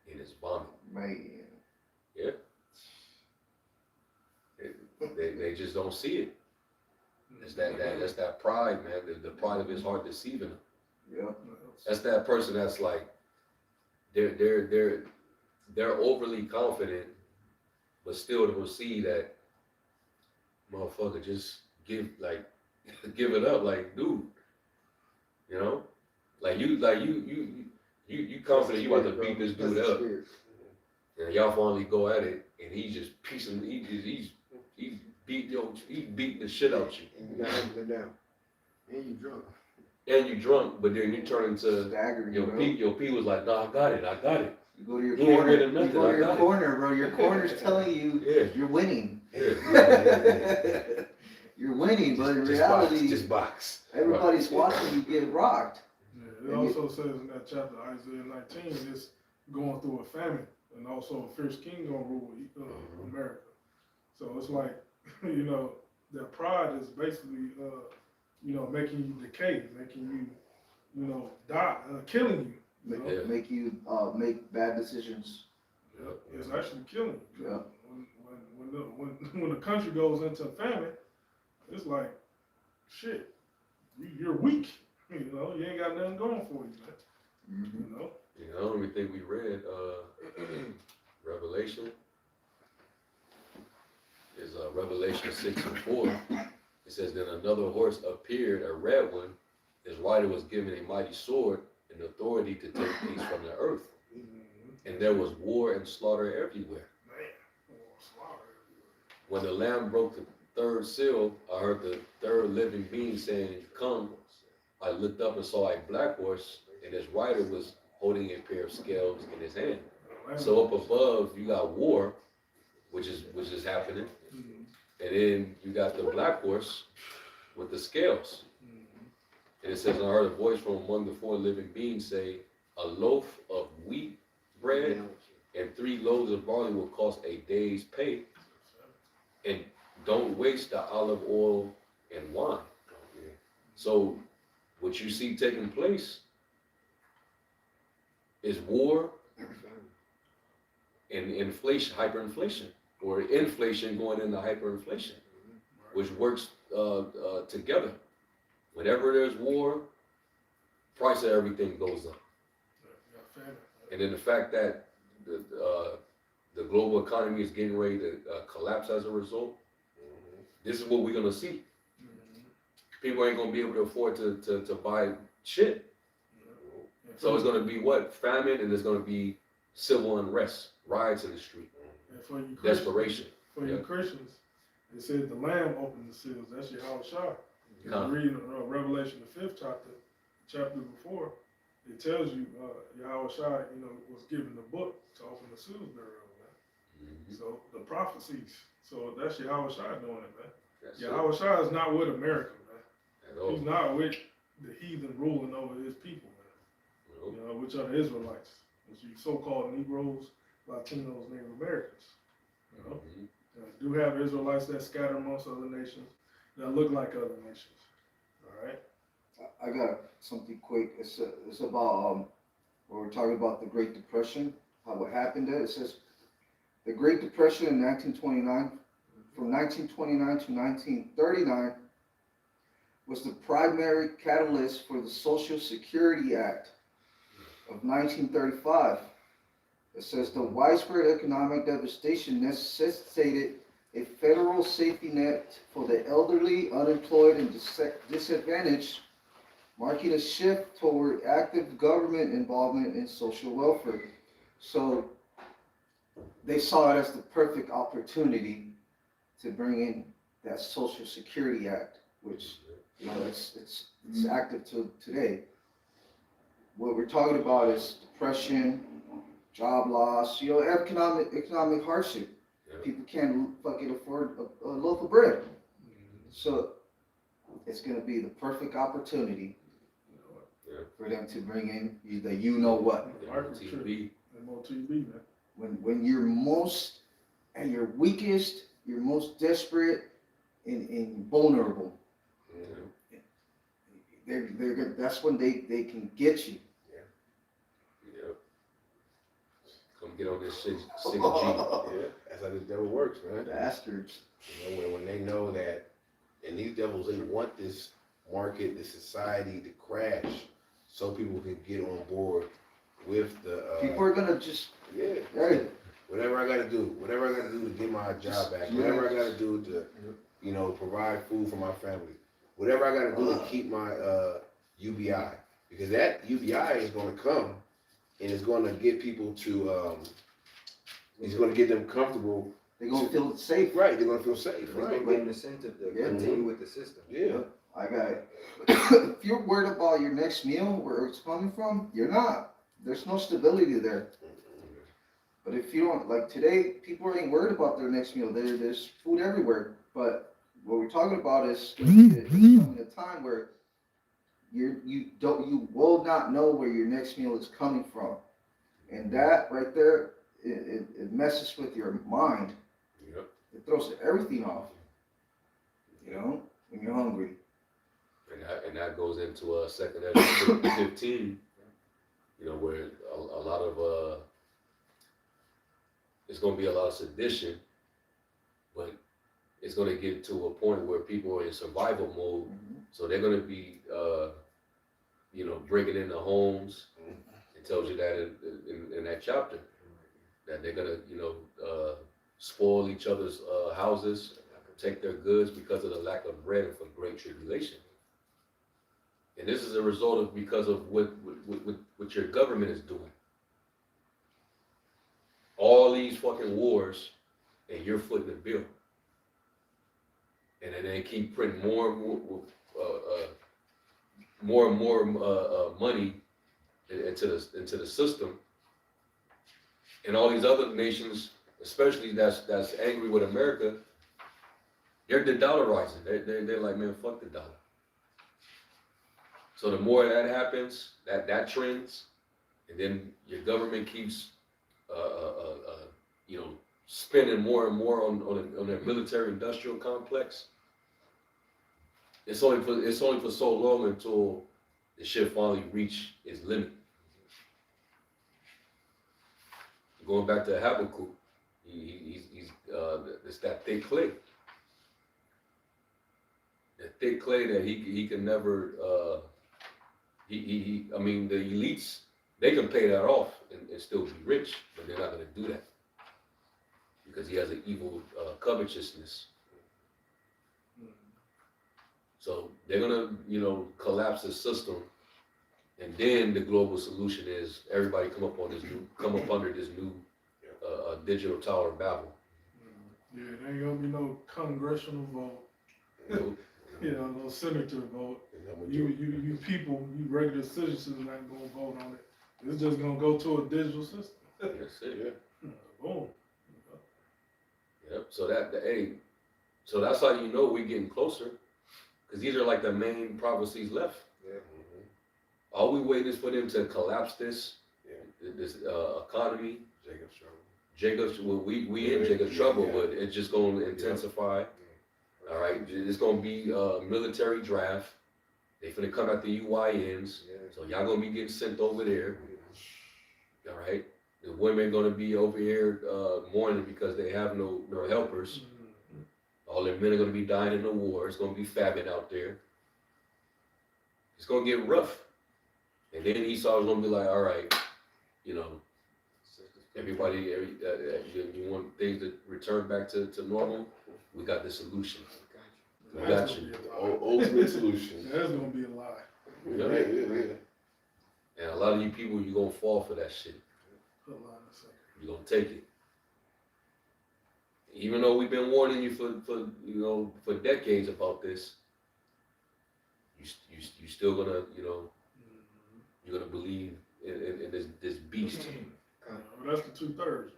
in his vomit. Man. Yeah. They just don't see it. That's that pride, man. The pride of his heart deceiving them. Yep. That's that person that's like, they're overly confident, but still don't see that motherfucker just give it up, like, dude. You confident you about to beat this dude up, and y'all finally go at it, and he's just piecing, he's beating the shit out you. And you got him down. And you drunk. And you drunk, but then you turn into Staggering, your P was like, no, I got it. You go to your He ain't corner. ready You nothing, go I to your got it. corner, bro. Your corner's telling you you're winning. Yeah. You're winning, but in just reality, just box. everybody's watching you get rocked. Yeah, it also says in that chapter, Isaiah 19, it's going through a famine, and also a fierce king gonna rule America. So it's like, their pride is basically, making you decay, making you, die, killing you. Yeah. make you make bad decisions. Yep, it's actually killing you. Yeah. When the country goes into famine, it's like, shit, you're weak. You know, you ain't got nothing going for you, man. Mm-hmm. You know? You know, the only thing we read, Revelation, is Revelation 6:4. It says, then another horse appeared, a red one. His rider was given a mighty sword and authority to take peace from the earth. And there was war and slaughter everywhere. Man, slaughter. When the Lamb broke the third seal, I heard the third living being saying, come. I looked up and saw a black horse, and his rider was holding a pair of scales in his hand. So up above, you got war, which is happening, and then you got the black horse with the scales. And it says, I heard a voice from among the four living beings say, a loaf of wheat bread and 3 loaves of barley will cost a day's pay, and don't waste the olive oil and wine. So what you see taking place is war and inflation, hyperinflation, or inflation going into hyperinflation, which works together. Whenever there's war, price of everything goes up. And then the fact that the global economy is getting ready to collapse as a result, this is what we're gonna see. People ain't gonna be able to afford to buy shit. So it's gonna be what? Famine, and there's gonna be civil unrest, riots in the street, And for you desperation. For you Christians, it said the Lamb opened the seals. That's Yahweh Shai. Huh. Reading Revelation the 5th chapter before, it tells you Yahweh Shai, was given the book to open the seals thereof, man. So the prophecies. So that's Yahweh Shai doing it, man. That's Yahweh Shai is not with America, man. it. At all. He's not with the heathen ruling over his people, man. Which are the Israelites, which you so-called Negroes, Latinos, Native Americans. Do have Israelites that scatter amongst other nations that look like other nations. All right. I got something quick. It's about when we're talking about the Great Depression, how it happened. It says the Great Depression in 1929, from 1929 to 1939, was the primary catalyst for the Social Security Act of 1935. It says the widespread economic devastation necessitated a federal safety net for the elderly, unemployed, and disadvantaged, marking a shift toward active government involvement in social welfare. So they saw it as the perfect opportunity to bring in that Social Security Act, which it's active to today. What we're talking about is depression, job loss, economic hardship. People can't fucking afford a loaf of bread. So it's going to be the perfect opportunity for them to bring in the you-know-what. MOTB. MOTB, man. When you're most at your weakest, you're most desperate and vulnerable. That's when they can get you. Come get on this 6G. Yeah, that's how the devil works, man. Bastards. When they know that, and these devils, they want this market, this society to crash, so people can get on board with the. People are gonna just right. Whatever I gotta do to get my job back, whatever I gotta do to, provide food for my family, whatever I gotta do to keep my UBI, because that UBI is gonna come, and it's gonna get people to, it's gonna get them comfortable. They're gonna feel safe. Right, they're gonna feel safe. It's Right. gonna get an incentive to continue with the system. Yeah. I got it. If you're worried about your next meal, where it's coming from, you're not. There's no stability there. But if you don't, like today, people ain't worried about their next meal. There's food everywhere. But what we're talking about is coming a time where you will not know where your next meal is coming from. And that right there, it messes with your mind. Yep. It throws everything off. When you're hungry. And that goes into 2 Ezra 15. you know, where a lot of, it's going to be a lot of sedition, but it's going to get to a point where people are in survival mode. So they're going to be, you know, breaking into homes. It tells you that in that chapter, that they're going to, you know, spoil each other's houses, protect their goods because of the lack of bread and for great tribulation. And this is a result of because of what your government is doing. All these fucking wars, and you're footing the bill. And then they keep printing more and more money into the system. And all these other nations, especially that's angry with America, they're de-dollarizing. They're like, man, fuck the dollar. So the more that happens, that trends, and then your government keeps, you know, spending more and more on their military-industrial complex. It's only for so long until the shit finally reach its limit. Going back to Habakkuk, he's it's that thick clay. The thick clay that he can never. I mean, the elites, they can pay that off and still be rich, but they're not going to do that because he has an evil covetousness. So they're going to, you know, collapse the system, and then the global solution is everybody come up under this new digital tower of Babel. Yeah, there ain't gonna be no congressional vote. You You know, no senator vote. You people, you regular citizens not gonna vote on it. It's just gonna go to a digital system. know, that's it. Boom. Yep. So so that's how you know we're getting closer, because these are like the main prophecies left. Yeah. All we waiting is for them to collapse this economy. We in Jacob's trouble, but it's just going to intensify. All right, it's going to be a military draft. They finna come at the UINs, so y'all gonna be getting sent over there. All right, the women gonna be over here mourning because they have no helpers. All their men are gonna be dying in the war. It's gonna be famine out there. It's gonna get rough, and then Esau's gonna be like, all right, you know, everybody, you want things to return back to normal? We got the solution. We got you. Ultimate solution. That's gonna be a lie. Yeah. And a lot of you people, you're gonna fall for that shit. Put a lie in a second. You're gonna take it. Even though we've been warning you for decades about this, you still gonna, you're gonna believe in this beast. Well, that's the 2/3,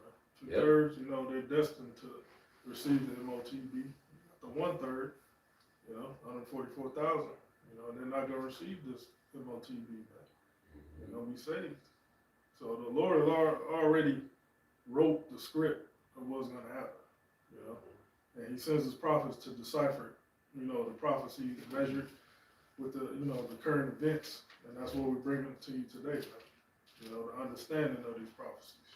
man. 2/3, they're destined to receive the MOTB. The 1/3, 144,000, they're not gonna receive this MOTB, man. They're gonna be saved. So the Lord has already wrote the script of what's gonna happen, and He sends His prophets to decipher, the prophecies measured with the current events, and that's what we're bringing to you today, man. The understanding of these prophecies.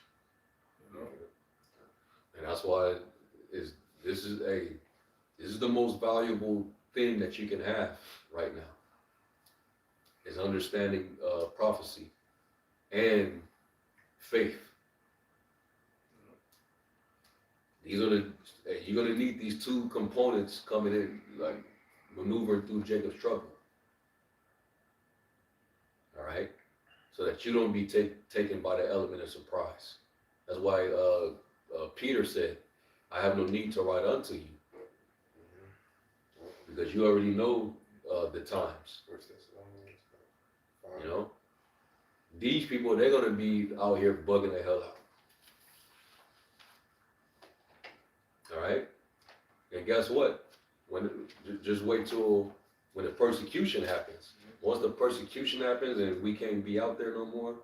And that's why this is the most valuable thing that you can have right now, is understanding prophecy and faith. You're gonna need these two components coming in, like maneuvering through Jacob's trouble. All right, so that you don't be taken by the element of surprise. That's why Peter said, "I have no need to write unto you, because you already know the times." These people, they're gonna be out here bugging the hell out. All right, and guess what? Just wait till when the persecution happens. Once the persecution happens and we can't be out there no more,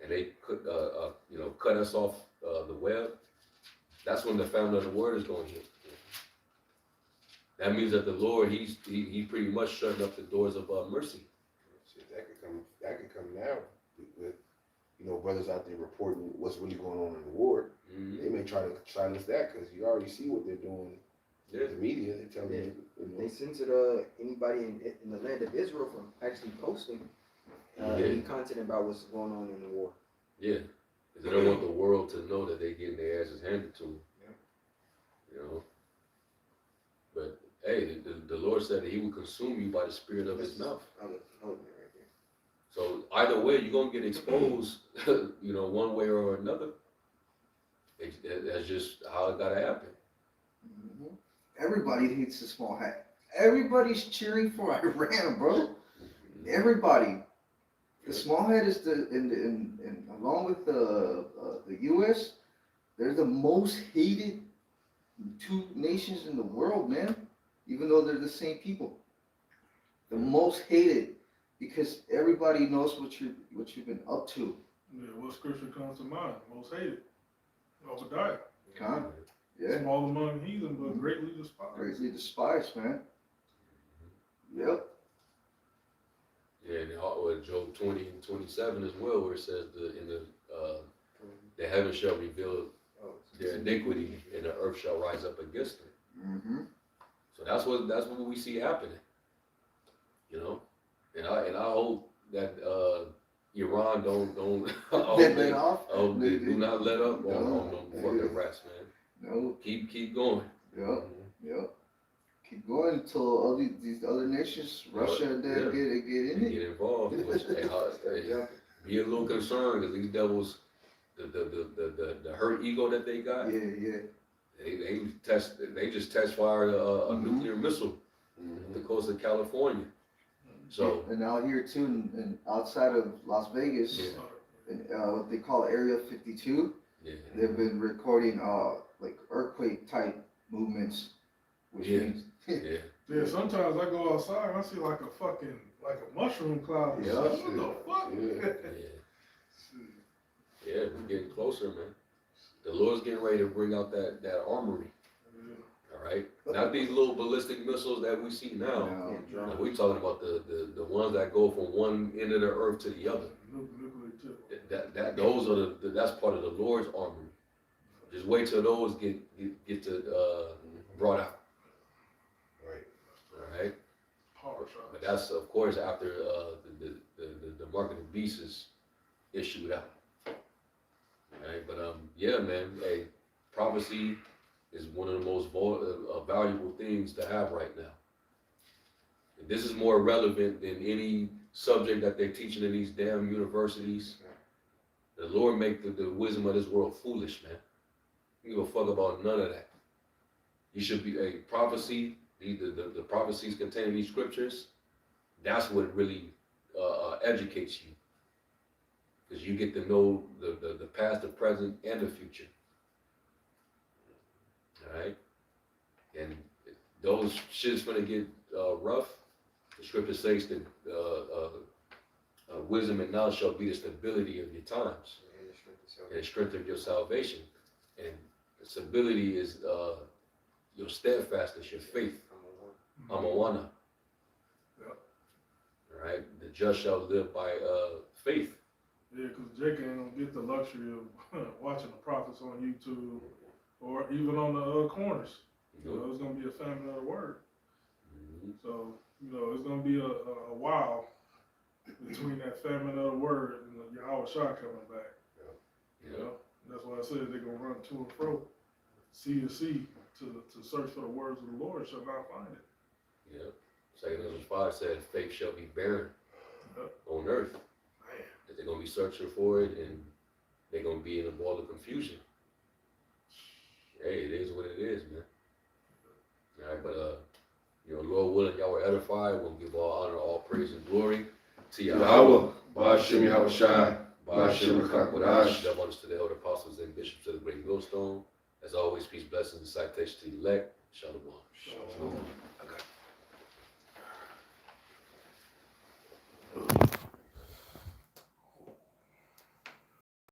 and they cut us off the web, that's when the famine of the word is going to hit. That means that the Lord, he pretty much shutting up the doors of mercy. That could come now. brothers out there reporting what's really going on in the war. They may try to silence that because you already see what they're doing. Yeah. The media, they're telling you. They censored anybody in the land of Israel from actually posting any content about what's going on in the war. Yeah, because they don't want the world to know that they're getting their asses handed to them. Yeah. You know. But hey, the Lord said that He will consume you by the spirit of His mouth. So either way, you're gonna get exposed, one way or another. That's just how it gotta happen. Mhm. Everybody hates the small hat. Everybody's cheering for Iran, bro. Everybody. The small hat is along with the U.S. They're the most hated two nations in the world, man. Even though they're the same people, the most hated because everybody knows what you've been up to. Yeah, what scripture comes to mind? Most hated. Obadiah. Huh? Yeah. Small among heathen, but greatly despised. Greatly despised, man. Yep. Yeah, and Job 20 and 27 as well, where it says the heaven shall reveal their iniquity, and the earth shall rise up against them. Mm-hmm. So that's what we see happening. And I hope that Iran don't They let off. they do not let up on No. them fucking rats, man. No. Keep going. Yep. Yep. Keep going until all these other nations, Russia and them get in it. Get involved. Hey, be a little concerned because these devils, the hurt ego that they got. Yeah. They just test fired a nuclear missile on the coast of California. So And out here too, and outside of Las Vegas, what they call Area 52, they've been recording like earthquake type movements, which means Yeah, sometimes I go outside and I see like a mushroom cloud. Yeah. What the fuck? Yeah, we're getting closer, man. The Lord's getting ready to bring out that armory. All right, not these little ballistic missiles that we see now. No. We're talking about the ones that go from one end of the earth to the other. That's part of the Lord's armory. Just wait till those get brought out. Right. All right. But that's of course after the mark of the beast is issued out. All right. But yeah, man. Hey, prophecy is one of the most valuable things to have right now. And this is more relevant than any subject that they're teaching in these damn universities. The Lord make the wisdom of this world foolish, man. You give a fuck about none of that. You should be a prophecy. The prophecies contained in these scriptures. That's what really educates you, because you get to know the past, the present, and the future. All right, and those shit's gonna get rough. The scripture says that wisdom and knowledge shall be the stability of your times and the strength of your salvation. And stability is your steadfastness, your faith. Amawana. Yep. All right, the just shall live by faith. Yeah, because Jake ain't gonna get the luxury of watching the prophets on YouTube or even on the corners. It's gonna be a famine of the word. So it's gonna be a while between that famine of the word and the Yahweh Shah coming back. That's why I said they're gonna run to and fro, sea to sea, to search for the words of the Lord, shall not find it. Yeah. 2 Corinthians 5 said, faith shall be barren on earth. That they're gonna be searching for it, and they're gonna be in a ball of confusion. Hey, it is what it is, man. All right, but Lord willing, y'all were edified. We'll give all honor, all praise, and glory to Yahweh, Ba'ashem Yahweh Shai, Ba'ashem Ba'ashem Kakwadash, that ones to the elder apostles and bishops of the great millstone. As always, peace, blessings, and citation to the elect. Shalom. Shalom. Okay.